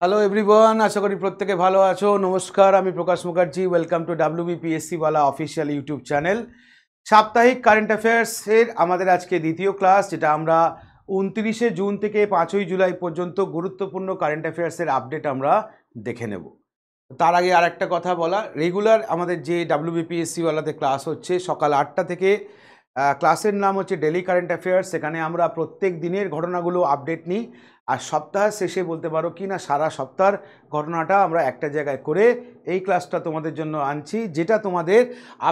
Hello everyone, আশা করি প্রত্যেকে ভালো আছো। নমস্কার, আমি প্রকাশ মুখার্জি। ওয়েলকাম টু ডাব্লিউবিপিএসসি ওয়ালা অফিসিয়াল ইউটিউব চ্যানেল। সাপ্তাহিক কারেন্ট অ্যাফেয়ার্সের আমাদের আজকে দ্বিতীয় ক্লাস, যেটা আমরা 29শে জুন থেকে 5ই জুলাই পর্যন্ত গুরুত্বপূর্ণ কারেন্ট অ্যাফেয়ার্সের আপডেট আমরা দেখে নেব। তার আগে আর একটা কথা বলা, রেগুলার আমাদের যে ডাব্লিউবিপিএসসি ওয়ালাতে ক্লাস হচ্ছে সকাল 8টা থেকে, ক্লাসের নাম হচ্ছে ডেলি কারেন্ট অ্যাফেয়ার্স। সেখানে আমরা প্রত্যেক দিনের ঘটনাগুলো আপডেট নিই, আর সপ্তাহের শেষে বলতে পারো কি না সারা সপ্তাহের ঘটনাটা আমরা একটা জায়গায় করে এই ক্লাসটা তোমাদের জন্য আনছি, যেটা তোমাদের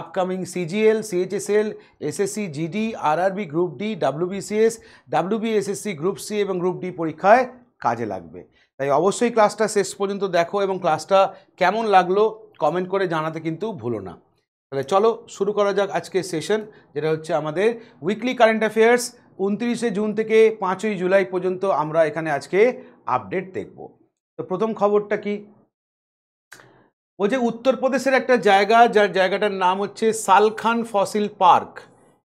upcoming CGL, CHSL, SSC, GD, RRB group D, WBCS, WBSSC group C এবং গ্রুপ ডি পরীক্ষায় কাজে লাগবে। তাই অবশ্যই ক্লাসটা শেষ পর্যন্ত দেখো এবং ক্লাসটা কেমন লাগলো কমেন্ট করে জানাতে কিন্তু ভুলো না। তাহলে চলো শুরু করা যাক আজকের সেশন, যেটা হচ্ছে আমাদের উইকলি কারেন্ট অ্যাফেয়ার্স 29শে জুন থেকে 5ই জুলাই পর্যন্ত আমরা এখানে আজকে আপডেট দেখব। তো প্রথম খবরটা কি, বলছে উত্তরপ্রদেশের একটা জায়গা, যার জায়গাটার নাম হচ্ছে সালখান ফসিল পার্ক,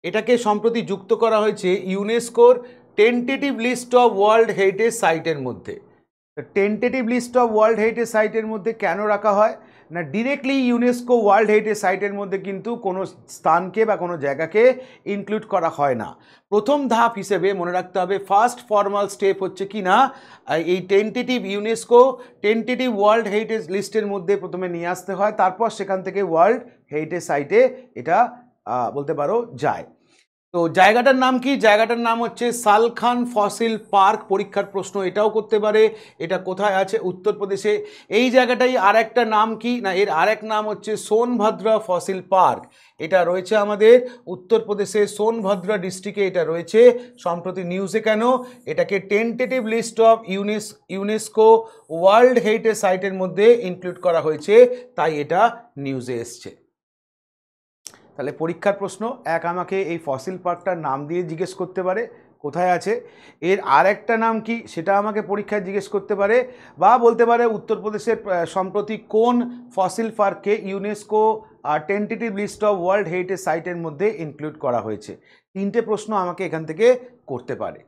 এটাকে সম্প্রতি যুক্ত করা হয়েছে ইউনেস্কোর tentative list of world heritage সাইটের মধ্যে। Tentative list of world heritage সাইটের মধ্যে কেন রাখা হয় না, ডিরেক্টলি ইউনেস্কো ওয়ার্ল্ড হেরিটেজ সাইটের মধ্যে কিন্তু কোনো স্থানকে বা কোনো জায়গাকে ইনক্লুড করা হয় না। প্রথম ধাপ হিসেবে মনে রাখতে হবে, ফার্স্ট ফর্মাল স্টেপ হচ্ছে কি না এই ইউনেস্কো টেন্টেটিভ ওয়ার্ল্ড হেরিটেজ লিস্টের মধ্যে প্রথমে নিয়ে আসতে হয়, তারপর সেখান থেকে ওয়ার্ল্ড হেরিটেজ সাইটে এটা বলতে পারো যায়। তো জায়গাটার নাম কি, জায়গাটার নাম হচ্ছে সালখান ফসিল পার্ক। পরীক্ষার প্রশ্ন এটাও করতে পারে, এটা কোথায় আছে, উত্তরপ্রদেশে। এই জায়গাটাই আর একটা নাম কি না, এর আরেক নাম হচ্ছে সোনভদ্রা ফসিল পার্ক। এটা রয়েছে আমাদের উত্তরপ্রদেশে সোনভদ্রা ডিস্ট্রিক্টে এটা রয়েছে। সম্প্রতি নিউজে কেন এটাকে tentative list of UNESCO world heritage সাইটের মধ্যে ইনক্লুড করা হয়েছে, তাই এটা নিউজে এসছে। তাহলে পরীক্ষার প্রশ্ন এক আমাকে এই ফসিল পার্কটার নাম দিয়ে জিজ্ঞেস করতে পারে কোথায় আছে, এর আর একটা নাম কি সেটা আমাকে পরীক্ষায় জিজ্ঞেস করতে পারে, বা বলতে পারে উত্তরপ্রদেশের সম্প্রতি কোন ফসিল পার্ককে UNESCO tentative list of world heritage সাইটের মধ্যে ইনক্লুড করা হয়েছে। তিনটে প্রশ্ন আমাকে এখান থেকে করতে পারে।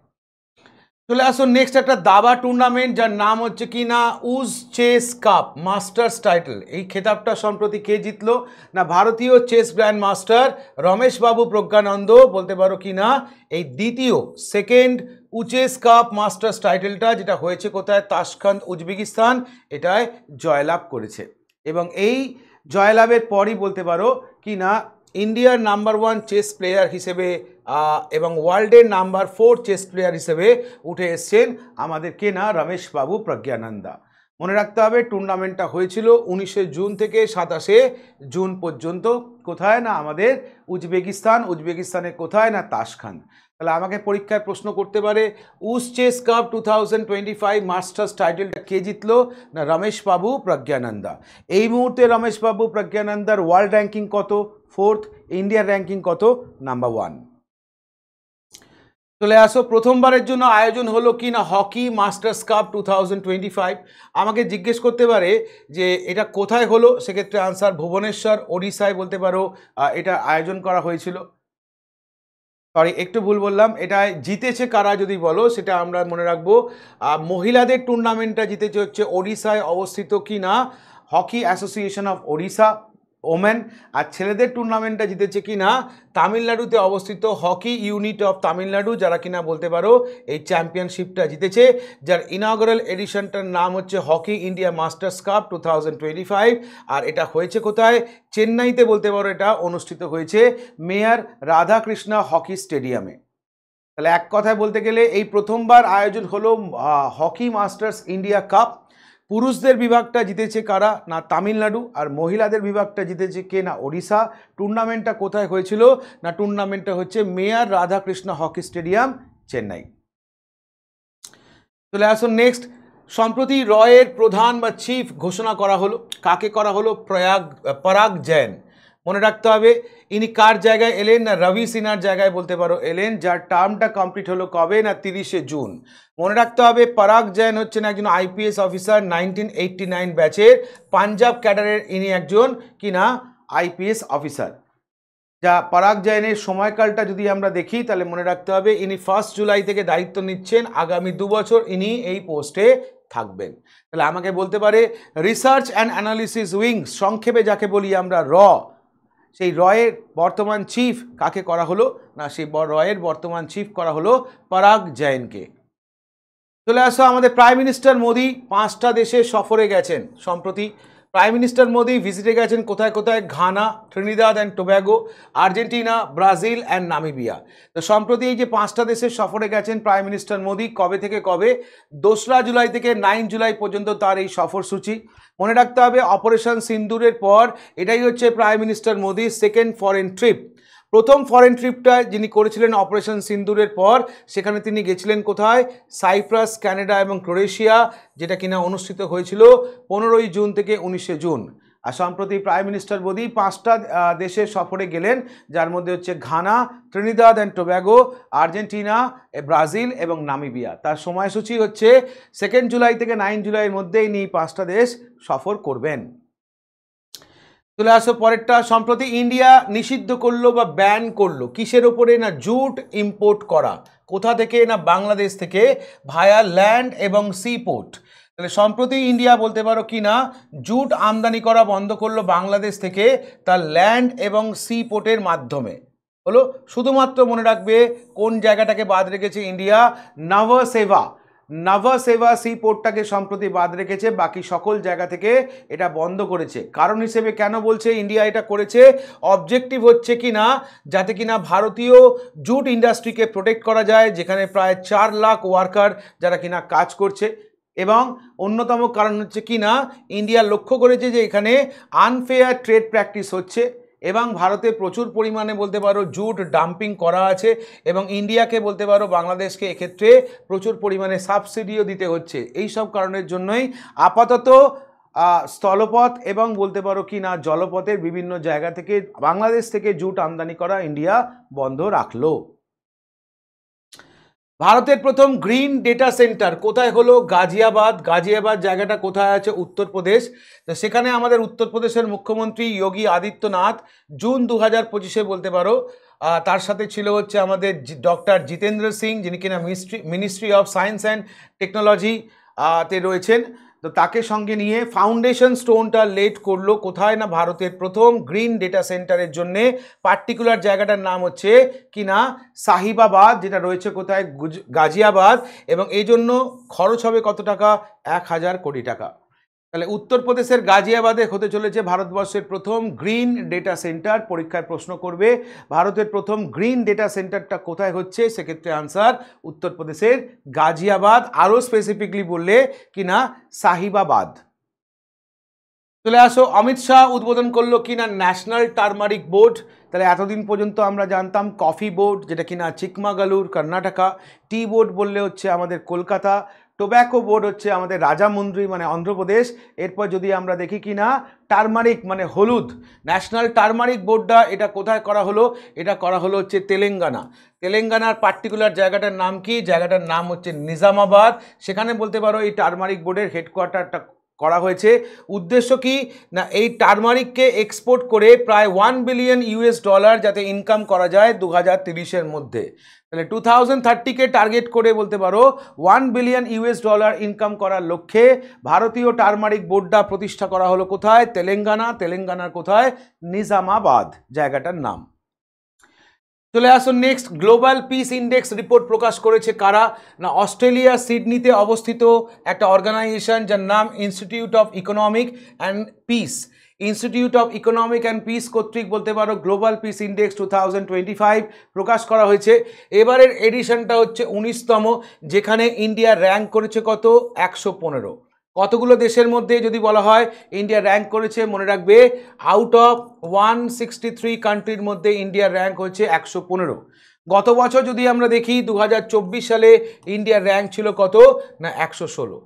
চলে আসো নেক্সট একটা দাবা টুর্নামেন্ট, যার নাম হচ্ছে কি না উজ চেস কাপ মাস্টার্স টাইটেল। এই খেতাবটা সম্প্রতি কে জিতলো না, ভারতীয় চেস গ্র্যান্ড মাস্টার রমেশ বাবু প্রজ্ঞানন্দ, বলতে পারো কি না এই দ্বিতীয় সেকেন্ড উচেস কাপ মাস্টার্স টাইটেলটা, যেটা হয়েছে কোথায়, তাশখান্দ উজবেকিস্তান, এটায় জয়লাভ করেছে। এবং এই জয়লাভের পরই বলতে পারো কি না ইন্ডিয়ার নাম্বার 1 চেস প্লেয়ার হিসেবে এবং ওয়ার্ল্ডের নাম্বার 4 চেস প্লেয়ার হিসেবে উঠে এসছেন আমাদের কে না রমেশ বাবু প্রজ্ঞানন্দা। মনে রাখতে হবে টুর্নামেন্টটা হয়েছিল 19শে জুন থেকে 27শে জুন পর্যন্ত। কোথায় না আমাদের উজবেকিস্তানের কোথায় না তাশখান্দ। তাহলে আমাকে পরীক্ষায় প্রশ্ন করতে পারে উজ চেস কাপ 2025 মাস্টার্স টাইটেলটা কে জিতলো না রমেশ বাবু প্রজ্ঞানন্দা। এই মুহূর্তে রমেশ বাবু প্রজ্ঞানন্দার ওয়ার্ল্ড র্যাঙ্কিং কত, 4th, ইন্ডিয়ার র্যাঙ্কিং কত, নাম্বার 1। চলে আসো প্রথমবারের জন্য আয়োজন হলো কি না হকি মাস্টার্স কাপ 2025। আমাকে জিজ্ঞেস করতে পারে যে এটা কোথায় হলো, সেক্ষেত্রে আনসার ভুবনেশ্বর ওড়িশায় বলতে পারো এটা আয়োজন করা হয়েছিল। সরি একটু ভুল বললাম, এটা জিতেছে কারা যদি বলো সেটা আমরা মনে রাখবো, মহিলাদের টুর্নামেন্টটা জিতেছে হচ্ছে ওড়িশায় অবস্থিত কি না hockey association of Odisha women, আর ছেলেদের টুর্নামেন্টটা জিতেছে কি না তামিলনাড়ুতে অবস্থিত হকি ইউনিট অফ তামিলনাড়ু, যারা কিনা বলতে পারো এই চ্যাম্পিয়নশিপটা জিতেছে, যার ইনঅগ্রাল এডিশনটার নাম হচ্ছে হকি ইন্ডিয়া মাস্টার্স কাপ 2025। আর এটা হয়েছে কোথায়, চেন্নাইতে বলতে পারো এটা অনুষ্ঠিত হয়েছে মেয়র রাধাকৃষ্ণা হকি স্টেডিয়ামে। তাহলে এক কথায় বলতে গেলে এই প্রথমবার আয়োজন হলো হকি মাস্টার্স ইন্ডিয়া কাপ। পুরুষদের বিভাগটা জিতেছে কারা না তামিলনাড়ু, আর মহিলাদের বিভাগটা জিতেছে কে না ওড়িশা। টুর্নামেন্টটা কোথায় হয়েছিল না টুর্নামেন্টটা হচ্ছে mayor Radhakrishna hockey stadium, Chennai. চলে আসুন নেক্সট, সম্প্রতি রয়ের প্রধান বা চিফ ঘোষণা করা হলো, কাকে করা হলো, পরাগ জৈন। মনে রাখতে হবে ইনি কার জায়গায় এলেন না রবি সিনহার জায়গায় বলতে পারো এলেন, যার টার্মটা কমপ্লিট হলো কবে না 30শে জুন। মনে রাখতে হবে পরাগ জৈন হচ্ছেন একজন আইপিএস অফিসার 1989 ব্যাচের, পাঞ্জাব ক্যাডারের ইনি একজন কিনা আইপিএস অফিসার। যা পরাগ জৈনের সময়কালটা যদি আমরা দেখি তাহলে মনে রাখতে হবে ইনি 1 জুলাই থেকে দায়িত্ব নিচ্ছেন, আগামী 2 বছর ইনি এই পোস্টে থাকবেন। তাহলে আমাকে বলতে পারে রিসার্চ অ্যান্ড অ্যানালিসিস উইংস, সংক্ষেপে যাকে বলি আমরা র, সেই রয়ের বর্তমান চিফ কাকে করা হলো না, সেই রয়ের বর্তমান চিফ করা হলো পরাগ জৈনকে। চলে আসো আমাদের প্রাইম মিনিস্টার মোদি 5টা দেশে সফরে গেছেন সম্প্রতি। প্রাইম মিনিস্টার মোদি ভিজিটে গেছেন কোথায় কোথায়? Ghana, Trinidad and Tobago, Argentina, Brazil and Namibia. তো সম্প্রতি এই যে 5টা দেশে সফরে গেছেন প্রাইম মিনিস্টার মোদি, কবে থেকে কবে? 2রা জুলাই থেকে 9 জুলাই পর্যন্ত তার এই সফরসূচি। মনে রাখতে হবে অপারেশন সিন্দুরের পর এটাই হচ্ছে প্রাইম মিনিস্টার মোদির সেকেন্ড ফরেন ট্রিপ। প্রথম ফরেন ট্রিপটা যিনি করেছিলেন অপারেশন সিন্দুরের পর, সেখানে তিনি গেছিলেন কোথায়? সাইপ্রাস, কানাডা এবং ক্রোয়েশিয়া, যেটা কিনা অনুষ্ঠিত হয়েছিল 15ই জুন থেকে 19শে জুন। আর সম্প্রতি প্রাইম মিনিস্টার মোদি 5টা দেশের সফরে গেলেন, যার মধ্যে হচ্ছে Ghana, Trinidad and Tobago, Argentina, Brazil এবং নামিবিয়া। তার সময়সূচি হচ্ছে 2 জুলাই থেকে 9 জুলাইয়ের মধ্যে ইনি 5টা দেশ সফর করবেন। চলে আসো পরেরটা। সম্প্রতি ইন্ডিয়া নিষিদ্ধ করলো বা ব্যান করলো কিসের ওপরে? না জুট ইম্পোর্ট করা। কোথা থেকে? না বাংলাদেশ থেকে, ভায়া ল্যান্ড এবং সি পোর্ট। তাহলে সম্প্রতি ইন্ডিয়া বলতে পারো কি না জুট আমদানি করা বন্ধ করলো বাংলাদেশ থেকে, তার ল্যান্ড এবং সি পোর্টের মাধ্যমে। হলো শুধুমাত্র মনে রাখবে কোন জায়গাটাকে বাদ রেখেছে ইন্ডিয়া? নাভাসেভা সি পোর্টটাকে সম্প্রতি বাদ রেখেছে, বাকি সকল জায়গা থেকে এটা বন্ধ করেছে। কারণ হিসেবে কেন বলছে ইন্ডিয়া এটা করেছে? অবজেক্টিভ হচ্ছে কি না যাতে কিনা ভারতীয় জুট ইন্ডাস্ট্রিকে প্রোটেক্ট করা যায়, যেখানে প্রায় 4 লাখ ওয়ার্কার যারা কিনা কাজ করছে। এবং অন্যতম কারণ হচ্ছে কি না ইন্ডিয়া লক্ষ্য করেছে যে এখানে আনফেয়ার ট্রেড প্র্যাকটিস হচ্ছে এবং ভারতে প্রচুর পরিমাণে বলতে পারো জুট ডাম্পিং করা আছে, এবং ইন্ডিয়াকে বলতে পারো বাংলাদেশকে এক্ষেত্রে প্রচুর পরিমাণে সাবসিডিও দিতে হচ্ছে। এই সব কারণের জন্যই আপাতত স্থলপথ এবং বলতে পারো কি না জলপথের বিভিন্ন জায়গা থেকে বাংলাদেশ থেকে জুট আমদানি করা ইন্ডিয়া বন্ধ রাখলো। ভারতের প্রথম গ্রিন ডেটা সেন্টার কোথায় হলো? গাজিয়াবাদ। গাজিয়াবাদ জায়গাটা কোথায় আছে? উত্তরপ্রদেশ। তো সেখানে আমাদের উত্তরপ্রদেশের মুখ্যমন্ত্রী যোগী আদিত্যনাথ জুন 2025-এ বলতে পারো তার সাথে ছিল হচ্ছে আমাদের ডক্টর জিতেন্দ্র সিং, যিনি কিনা ministry of science and technology তে রয়েছেন। তো তাকে সঙ্গে নিয়ে ফাউন্ডেশন স্টোনটা লেট করলো কোথায়? না ভারতের প্রথম গ্রিন ডেটা সেন্টারের জন্যে। পার্টিকুলার জায়গাটার নাম হচ্ছে কি না সাহিবাবাদ, যেটা রয়েছে কোথায়? গাজিয়াবাদ। এবং এই জন্য খরচ হবে কত টাকা? 1000 কোটি টাকা। তাহলে উত্তরপ্রদেশের গাজিয়াবাদে হতে চলেছে ভারতবর্ষের প্রথম গ্রিন ডেটা সেন্টার। পরীক্ষায় প্রশ্ন করবে ভারতের প্রথম গ্রিন ডেটা সেন্টারটা কোথায় হচ্ছে, সেক্ষেত্রে আনসার উত্তরপ্রদেশের গাজিয়াবাদ, আরও স্পেসিফিকলি বললে কিনা সাহিবাবাদ। চলে আসো অমিত শাহ উদ্বোধন করলো কিনা ন্যাশনাল টার্মারিক বোর্ড। তাহলে এতদিন পর্যন্ত আমরা জানতাম কফি বোর্ড, যেটা কিনা চিকমাগালুর কর্ণাটকা, টি বোর্ড বললে হচ্ছে আমাদের কলকাতা, টোব্যাকো বোর্ড হচ্ছে আমাদের রাজামুন্দ্রি মানে অন্ধ্রপ্রদেশ। এরপর যদি আমরা দেখি কি না টার্মারিক মানে হলুদ, ন্যাশনাল টার্মারিক বোর্ডটা এটা কোথায় করা হলো? এটা করা হলো হচ্ছে তেলেঙ্গানা। তেলেঙ্গানার পার্টিকুলার জায়গাটার নাম কি? জায়গাটার নাম হচ্ছে নিজামাবাদ। সেখানে বলতে পারো এই টার্মারিক বোর্ডের হেডকোয়ার্টারটা করা হয়েছে। উদ্দেশ্য কি না এই টার্মারিককে এক্সপোর্ট করে প্রায় $1 বিলিয়ন যাতে ইনকাম করা যায় 2030-এর মধ্যে। তাহলে 2030-কে টার্গেট করে বলতে পারো $1 বিলিয়ন ইনকাম করার লক্ষ্যে ভারতীয় টার্মারিক বোর্ডটা প্রতিষ্ঠা করা হলো কোথায়? তেলেঙ্গানা। তেলেঙ্গানার কোথায়? নিজামাবাদ জায়গাটার নাম। চলে আসুন next. Global peace index report প্রকাশ করেছে কারা? না অস্ট্রেলিয়া সিডনিতে অবস্থিত একটা অর্গানাইজেশন যার নাম institute of economic and piece. Institute of economic and piece কর্তৃক বলতে পারো গ্লোবাল পিস ইন্ডেক্স 2025 প্রকাশ করা হয়েছে। এবারের এডিশনটা হচ্ছে 19তম, যেখানে ইন্ডিয়া র্যাঙ্ক করেছে কত? 115। কতগুলো দেশের মধ্যে যদি বলা হয় ইন্ডিয়া র্যাঙ্ক করেছে, মনে রাখবে আউট অফ 163 কান্ট্রির মধ্যে ইন্ডিয়ার র্যাঙ্ক হচ্ছে 115। গত বছর যদি আমরা দেখি 2024 সালে ইন্ডিয়ার র্যাঙ্ক ছিল কত? না 116।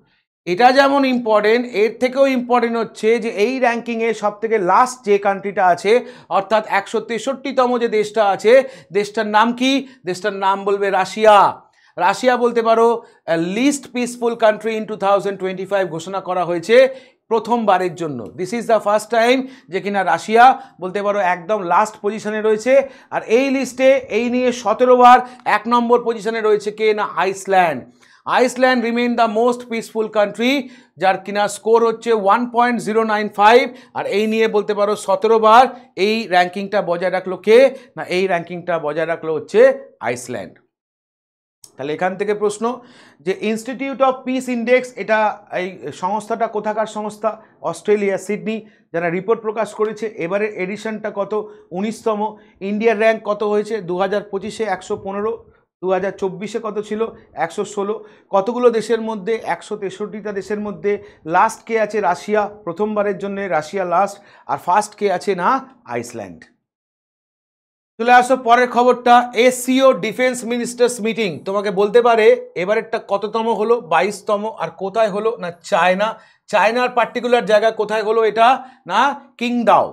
এটা যেমন ইম্পর্টেন্ট, এর থেকেও ইম্পর্টেন্ট হচ্ছে যে এই র্যাঙ্কিংয়ে সব থেকে লাস্ট যে কান্ট্রিটা আছে অর্থাৎ 163তম যে দেশটা আছে, দেশটার নাম কি? দেশটার নাম বলবে রাশিয়া। রাশিয়া বলতে পারো লিস্ট পিসফুল কান্ট্রি ইন 2025 ঘোষণা করা হয়েছে প্রথমবারের জন্য। This is the first time যে কিনা রাশিয়া বলতে পারো একদম লাস্ট পজিশনে রয়েছে। আর এই লিস্টে এই নিয়ে 17বার 1 নম্বর পজিশনে রয়েছে কে? না Iceland. Iceland remain the most peaceful country, যার কিনা স্কোর হচ্ছে 1.095, আর এই নিয়ে বলতে পারো 17 বার এই র্যাঙ্কিংটা বজায় রাখলো কে না, এই র্যাঙ্কিংটা বজায় রাখলো হচ্ছে আইসল্যান্ড। তাহলে এখান থেকে প্রশ্ন যে ইনস্টিটিউট অফ পিস ইন্ডেক্স, এটা এই সংস্থাটা কোথাকার সংস্থা? অস্ট্রেলিয়া, সিডনি, যারা রিপোর্ট প্রকাশ করেছে। এবারের এডিশনটা কত? 19তম। ইন্ডিয়ার র্যাঙ্ক কত হয়েছে? 2025-এ 115, 2024-এ কত ছিল? 116। কতগুলো দেশের মধ্যে? 163টা দেশের মধ্যে। লাস্ট কে আছে? রাশিয়া, প্রথমবারের জন্য রাশিয়া লাস্ট। আর ফার্স্ট কে আছে না? আইসল্যান্ড। চলে আসো পরের খবরটা, এসসিও ডিফেন্স মিনিস্টার্স মিটিং। তোমাকে বলতে পারে এবারেরটা কততম হলো? 22তম। আর কোথায় হলো না? চায়না। চায়নার পার্টিকুলার জায়গা কোথায় হলো এটা না? কিংদাও।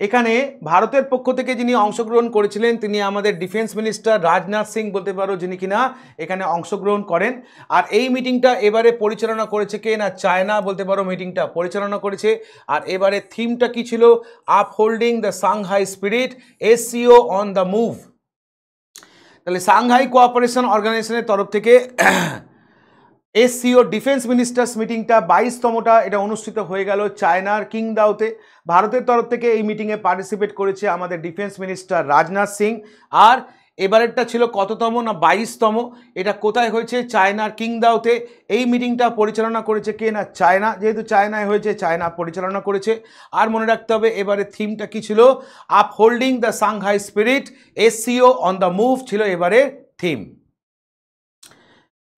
এখানে ভারতের পক্ষ থেকে যিনি অংশগ্রহণ করেছিলেন তিনি আমাদের ডিফেন্স মিনিস্টার রাজনাথ সিং বলতে পারো, যিনি কিনা এখানে অংশগ্রহণ করেন। আর এই মিটিংটা এবারে পরিচালনা করেছে কে না? চায়না বলতে পারো মিটিংটা পরিচালনা করেছে। আর এবারে থিমটা কি ছিল? Upholding the Shanghai spirit, SCO on the move. তাহলে সাংহাই কোঅপারেশন অর্গানাইজেশনের তরফ থেকে এসসিও ডিফেন্স মিনিস্টার্স মিটিংটা 22তমটা এটা অনুষ্ঠিত হয়ে গেল চায়নার কিংদাওতে। ভারতের তরফ থেকে এই মিটিংয়ে পার্টিসিপেট করেছে আমাদের ডিফেন্স মিনিস্টার রাজনাথ সিং। আর এবারেরটা ছিল কততম না? 22তম। এটা কোথায় হয়েছে? চায়নার কিংদাওতে। এই মিটিংটা পরিচালনা করেছে কে না? চায়না। যেহেতু চায়নায় হয়েছে, চায়না পরিচালনা করেছে। আর মনে রাখতে হবে এবারে থিমটা কি ছিল? Upholding the Shanghai spirit, SCO on the move ছিল এবারের থিম।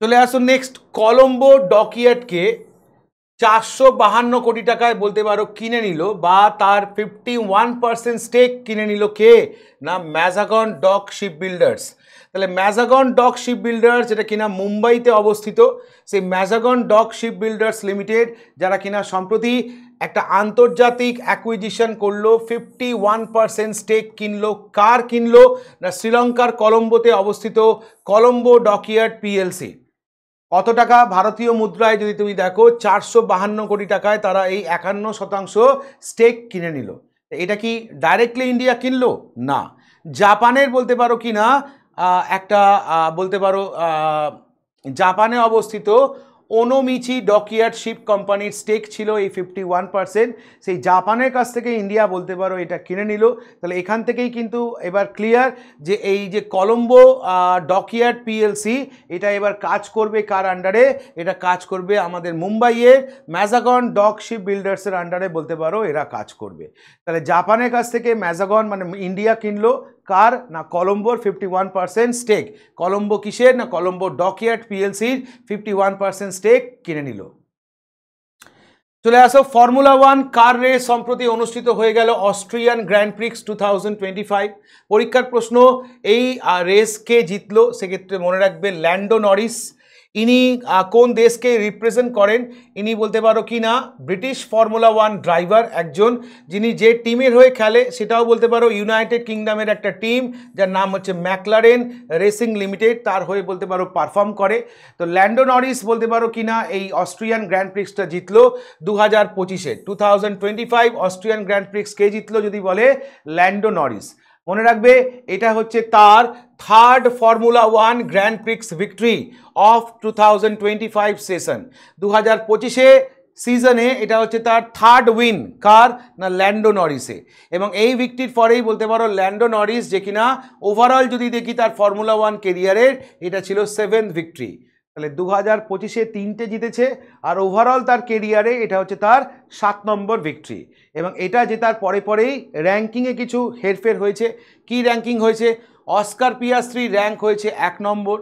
চলে আসো নেক্সট, কলম্বো ডকইয়ার্ডকে 452 কোটি টাকায় বলতে পারো কিনে নিল, বা তার 51% স্টেক কিনে নিল কে না? Mazagon Dock Ship builders. তাহলে ম্যাজাগন ডক শিপ বিল্ডার্স যেটা কিনা মুম্বাইতে অবস্থিত, সেই Mazagon Dock Ship Builders Limited যারা কিনা সম্প্রতি একটা আন্তর্জাতিক অ্যাকুইজিশন করলো, 51% স্টেক কিনলো। কার কিনলো না? শ্রীলঙ্কার কলম্বোতে অবস্থিত কলম্বো ডকইয়ার্ড পিএলসি। কত টাকা ভারতীয় মুদ্রায় যদি তুমি দেখো? 452 কোটি টাকায় তারা এই 51% স্টেক কিনে নিল। এটা কি ডাইরেক্টলি ইন্ডিয়া কিনলো? না, জাপানের বলতে পারো কি না একটা বলতে পারো জাপানে অবস্থিত ওনোমিচি ডকইয়ার্ড শিপ কোম্পানির স্টেক ছিল এই 51%, সেই জাপানের কাছ থেকে ইন্ডিয়া বলতে পারো এটা কিনে নিল। তাহলে এখান থেকেই কিন্তু এবার ক্লিয়ার যে এই যে কলম্বো ডকইয়ার্ড পিএলসি এটা এবার কাজ করবে কার আন্ডারে? এটা কাজ করবে আমাদের মুম্বাইয়ের ম্যাজাগন ডক শিপ বিল্ডার্সের আন্ডারে বলতে পারো এরা কাজ করবে। তাহলে জাপানের কাছ থেকে ম্যাজাগন মানে ইন্ডিয়া কিনলো কার না? কলম্বোর 51% স্টেক। কলম্বো কিসের না? কলম্বো ডকইয়ার্ড পিএলসির 51% স্টেক কিনে নিল। চলে আসো ফর্মুলা 1 কার রেস সম্প্রতি অনুষ্ঠিত হয়ে গেল অস্ট্রিয়ান গ্র্যান্ড প্রিক্স 2025। পরীক্ষার প্রশ্ন, এই রেস কে জিতলো? সেক্ষেত্রে মনে রাখবে ল্যান্ডো নরিস। ইনি কোন দেশকে রিপ্রেজেন্ট করেন? ইনি বলতে পারো কি না ব্রিটিশ ফর্মুলা 1 ড্রাইভার একজন, যিনি যে টিমের হয়ে খেলে সেটাও বলতে পারো ইউনাইটেড কিংডমের একটা টিম যার নাম হচ্ছে ম্যাকলারেন রেসিং লিমিটেড, তার হয়ে বলতে পারো পারফর্ম করে। তো ল্যান্ডো নরিস বলতে পারো কি না এই অস্ট্রিয়ান গ্র্যান্ড প্রিক্সটা জিতলো 2025-এ। 2025 অস্ট্রিয়ান গ্র্যান্ড প্রিক্স কে জিতলো যদি বলে? Lando Norris. মনে রাখবে এটা হচ্ছে তার third formula 1 grand prix victory of 2025 session. 2025-এ সিজনে এটা হচ্ছে তার থার্ড উইন। কার না? ল্যান্ডো নরিসে। এবং এই ভিক্টরির পরেই বলতে পারো ল্যান্ডো নরিস যে কিনা ওভারঅল যদি দেখি তার ফর্মুলা 1 কেরিয়ারের এটা ছিল 7th ভিক্টরি। তাহলে 2025-এ 3টে জিতেছে, আর ওভারঅল তার কেরিয়ারে এটা হচ্ছে তার 7 নম্বর ভিক্টরি। এবং এটা জেতার পরে পরেই র্যাঙ্কিংয়ে কিছু হেরফের হয়েছে। কি র্যাঙ্কিং হয়েছে? অস্কার পিয়াস্ত্রি র্যাঙ্ক হয়েছে 1 নম্বর,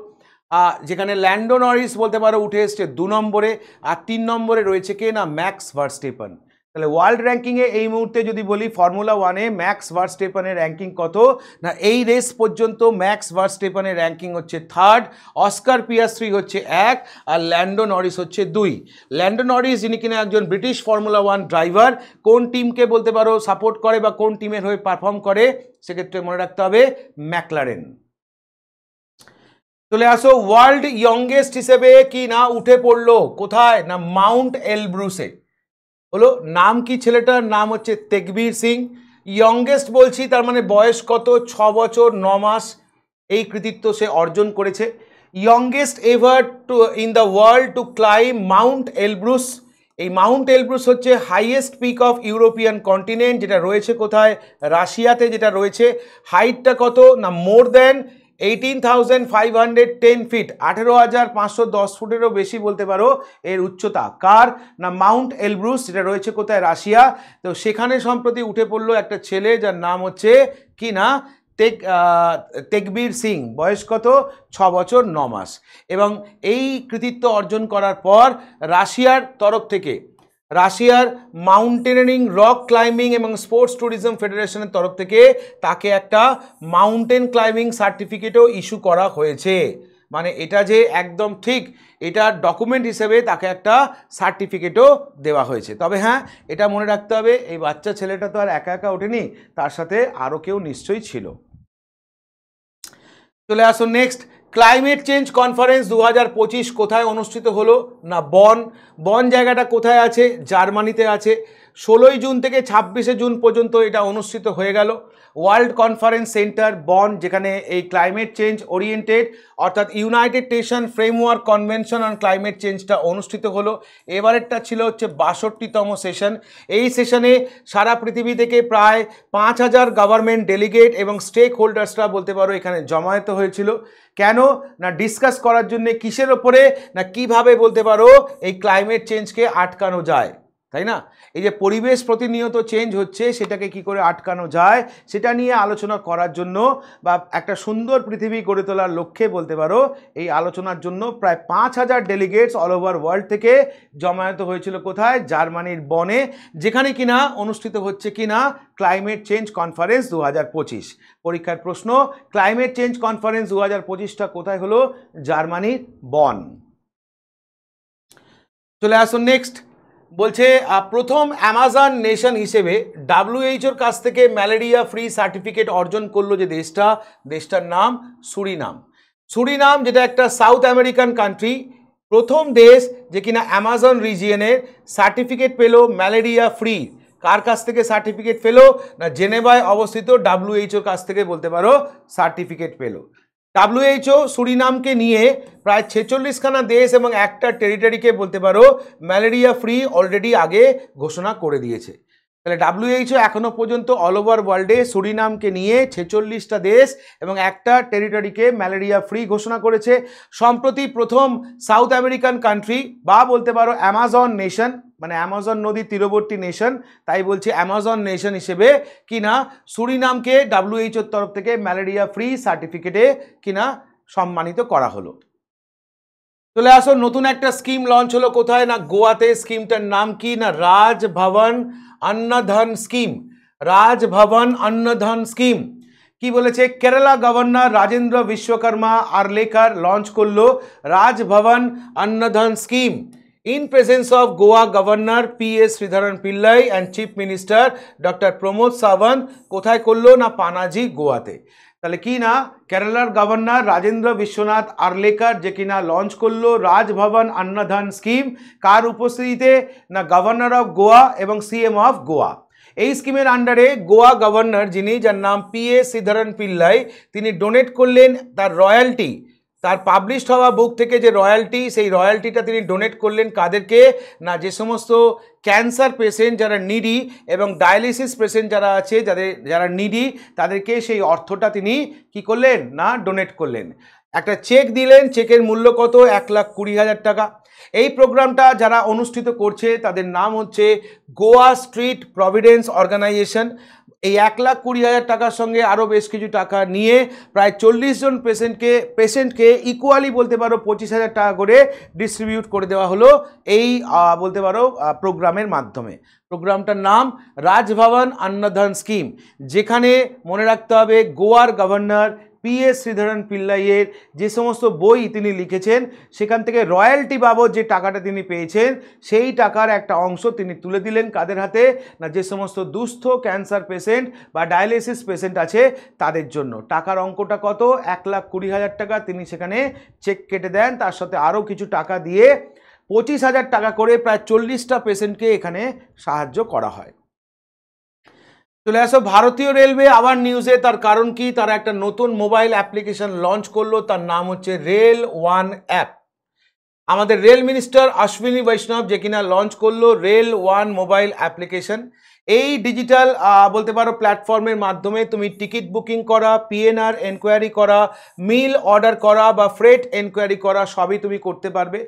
যেখানে ল্যান্ডো নরিস বলতে পারো উঠে এসছে 2 নম্বরে, আর 3 নম্বরে রয়েছে কে না ম্যাক্স ভার্স্টেপেন। তাহলে ওয়ার্ল্ড র্যাঙ্কিংয়ে এই মুহূর্তে যদি বলি ফর্মুলা 1-এ ম্যাক্স ভার্স্টেপেনের র্যাঙ্কিং কত না? এই রেস পর্যন্ত ম্যাক্স ভার্স্টেপেনের র্যাঙ্কিং হচ্ছে 3rd, অস্কার পিয়াস্ত্রি হচ্ছে 1, আর ল্যান্ডো নরিস হচ্ছে 2। ল্যান্ডো নরিস যিনি কিনা একজন ব্রিটিশ ফর্মুলা 1 ড্রাইভার, কোন টিমকে বলতে পারো সাপোর্ট করে বা কোন টিমের হয়ে পারফর্ম করে? সেক্ষেত্রে মনে রাখতে হবে ম্যাকলারেন। চলে আসো ওয়ার্ল্ড ইয়ংগেস্ট হিসেবে কি না উঠে পড়লো কোথায় না? মাউন্ট এলব্রুসে। হলো নাম কি ছেলেটার? নাম হচ্ছে তেকবীর সিং। ইয়ংগেস্ট বলছি তার মানে বয়স কত? 6 বছর 9 মাস এই কৃতিত্ব সে অর্জন করেছে। Youngest ever to in the world to climb Mount Elbrus. এই মাউন্ট এলব্রুস হচ্ছে highest peak of European continent, যেটা রয়েছে কোথায়? রাশিয়াতে। যেটা রয়েছে হাইটটা কত না মোর দ্যান 18,510 ফিট, 18,510 ফুটেরও বেশি বলতে পারো এর উচ্চতা। কার না মাউন্ট এলব্রুস, যেটা রয়েছে কোথায়? রাশিয়া। তো সেখানে সম্প্রতি উঠে পড়লো একটা ছেলে যার নাম হচ্ছে কি না তেকবীর সিং। বয়স কত? 6 বছর 9 মাস। এবং এই কৃতিত্ব অর্জন করার পর রাশিয়ার তরফ থেকে, রাশিয়ার মাউন্টেনিয়ারিং, রক ক্লাইম্বিং এবং স্পোর্টস ট্যুরিজম ফেডারেশনের তরফ থেকে তাকে একটা মাউন্টেন ক্লাইম্বিং সার্টিফিকেটও ইস্যু করা হয়েছে। মানে এটা যে একদম ঠিক, এটা ডকুমেন্ট হিসেবে তাকে একটা সার্টিফিকেটও দেওয়া হয়েছে। তবে হ্যাঁ, এটা মনে রাখতে হবে, এই বাচ্চা ছেলেটা তো আর একা একা ওঠেনি, তার সাথে আরও কেউ নিশ্চয়ই ছিল। চলে আসুন নেক্সট। ক্লাইমেট চেঞ্জ কনফারেন্স 2025 কোথায় অনুষ্ঠিত হলো না বন। বন জায়গাটা কোথায় আছে? জার্মানিতে আছে। 16 জুন থেকে 26 জুন পর্যন্ত এটা অনুষ্ঠিত হয়ে গেল। ওয়ার্ল্ড কনফারেন্স সেন্টার বন, যেখানে এই ক্লাইমেট চেঞ্জ ওরিয়েন্টেড অর্থাৎ United Nation framework convention on climate চেঞ্জটা অনুষ্ঠিত হলো। এবারেরটা ছিল হচ্ছে 62তম সেশন। এই সেশনে সারা পৃথিবী থেকে প্রায় 5,000 গভর্নমেন্ট ডেলিগেট এবং স্টেক হোল্ডার্সরা বলতে পারো এখানে জমায়েত হয়েছিল। কেন না ডিসকাস করার জন্য, কিসের ওপরে না কিভাবে বলতে পারো এই ক্লাইমেট চেঞ্জকে আটকানো যায়, তাই না? এই যে পরিবেশ প্রতিনিয়ত চেঞ্জ হচ্ছে, সেটাকে কি করে আটকানো যায় সেটা নিয়ে আলোচনা করার জন্য বা একটা সুন্দর পৃথিবী গড়ে তোলার লক্ষ্যে বলতে পারো এই আলোচনার জন্য প্রায় 5,000 ডেলিগেটস অল ওভার ওয়ার্ল্ড থেকে জমায়েত হয়েছিল কোথায়? জার্মানির বনে, যেখানে কিনা অনুষ্ঠিত হচ্ছে কিনা ক্লাইমেট চেঞ্জ কনফারেন্স 2025। পরীক্ষার প্রশ্ন, ক্লাইমেট চেঞ্জ কনফারেন্স 2025টা কোথায় হলো? জার্মানির বন। চলে আসুন নেক্সট। বলছে প্রথম অ্যামাজন নেশন হিসেবে WHO কাছ থেকে ম্যালেরিয়া ফ্রি সার্টিফিকেট অর্জন করলো যে দেশটার নাম সুরিনাম। সুরিনাম যেটা একটা সাউথ আমেরিকান কান্ট্রি, প্রথম দেশ যে কিনা অ্যামাজন রিজিয়নের সার্টিফিকেট পেলো ম্যালেরিয়া ফ্রি। কার কাছ থেকে সার্টিফিকেট পেলো না জেনেভায় অবস্থিত WHO কাছ থেকে বলতে পারো সার্টিফিকেট পেলো। WHO সুরিনামকে নিয়ে প্রায় 46খানা দেশ এবং একটা টেরিটরিকে বলতে পারো ম্যালেরিয়া ফ্রি অলরেডি আগে ঘোষণা করে দিয়েছে। তাহলে WHO এখনো পর্যন্ত অল ওভার ওয়ার্ল্ডে সুরিনামকে নিয়ে 46টা দেশ এবং একটা টেরিটরিকে ম্যালেরিয়া ফ্রি ঘোষণা করেছে। সম্প্রতি প্রথম সাউথ আমেরিকান কান্ট্রি বা বলতে পারো অ্যামাজন নেশন, মানে অ্যামাজন নদীর তীরবর্তী নেশন, তাই বলছি অ্যামাজন নেশন হিসেবে কিনা সুরিনামকে WHOর তরফ থেকে ম্যালেরিয়া ফ্রি সার্টিফিকেটে কিনা সম্মানিত করা হলো। চলে আসো, নতুন একটা স্কিম লঞ্চ হলো কোথায় না গোয়াতে। স্কিমটার নাম কি না রাজভবন অন্নধন স্কিম। রাজভবন অন্নধন স্কিম কি বলেছে? কেরালা গভর্নর রাজেন্দ্র বিশ্বকর্মা আর্লেকার লঞ্চ করলো Raj Bhavan Annadhan scheme in presence of Goa Governor P.S. Sridharan Pillai and Chief Minister Dr. Pramod Sawant। কোথায় করলো না পানাজি, গোয়াতে। তাহলে কি না কেরালার গভর্নর রাজেন্দ্র বিশ্বনাথ আর্লেকার যে কিনা লঞ্চ করলো রাজভবন অন্নধন স্কিম। কার উপস্থিতিতে না গভর্নর অফ গোয়া এবং CM অফ গোয়া। এই স্কিমের আন্ডারে গোয়া গভর্নর যিনি, যার নাম P.S. Sridharan Pillai, তিনি ডোনেট করলেন তার রয়্যালটি, তার পাবলিশড হওয়া বুক থেকে যে রয়্যালটি, সেই রয়্যালটিটা তিনি ডোনেট করলেন কাদেরকে না যে সমস্ত ক্যান্সার পেশেন্ট যারা নিডি এবং ডায়ালিসিস পেশেন্ট যারা আছে, যারা নিডি, তাদেরকে সেই অর্থটা তিনি কি করলেন না ডোনেট করলেন। একটা চেক দিলেন, চেকের মূল্য কত? 1,20,000 টাকা। এই প্রোগ্রামটা যারা অনুষ্ঠিত করছে তাদের নাম হচ্ছে গোয়া স্ট্রিট প্রভিডেন্স অর্গানাইজেশন। এই 1,20,000 টাকার সঙ্গে আরও বেশ কিছু টাকা নিয়ে প্রায় 40 জন পেশেন্টকে ইকুয়ালি বলতে পারো 25,000 টাকা করে ডিস্ট্রিবিউট করে দেওয়া হলো এই বলতে পারো প্রোগ্রামের মাধ্যমে। প্রোগ্রামটার নাম রাজভবন অন্নধন স্কিম, যেখানে মনে রাখতে হবে গোয়ার গভর্নর P.S. শ্রীধরন পিল্লাইয়ের যে সমস্ত বই তিনি লিখেছেন সেখান থেকে রয়্যালটি বাবদ যে টাকাটা তিনি পেয়েছেন সেই টাকার একটা অংশ তিনি তুলে দিলেন কাদের হাতে না যে সমস্ত দুস্থ ক্যান্সার পেশেন্ট বা ডায়ালিসিস পেশেন্ট আছে তাদের জন্য। টাকার অঙ্কটা কত? 1,20,000 টাকা তিনি সেখানে চেক কেটে দেন, তার সাথে আরও কিছু টাকা দিয়ে 25,000 টাকা করে প্রায় 40টা পেশেন্টকে এখানে সাহায্য করা হয়। চলে আসো ভারতীয় রেলওয়ে আবার নিউজে। তার কারণ কি, তারা একটা নতুন মোবাইল অ্যাপ্লিকেশন লঞ্চ করলো, তার নাম হচ্ছে রেল ওয়ান অ্যাপ। আমাদের রেল মিনিস্টার অশ্বিনী বৈষ্ণব যে কিনা লঞ্চ করলো রেল ওয়ান মোবাইল অ্যাপ্লিকেশন। এই ডিজিটাল বলতে পারো প্ল্যাটফর্মের মাধ্যমে তুমি টিকিট বুকিং করা, পিএনআর এনকোয়ারি করা, মিল অর্ডার করা বা ফ্রেট এনকোয়ারি করা সবই তুমি করতে পারবে।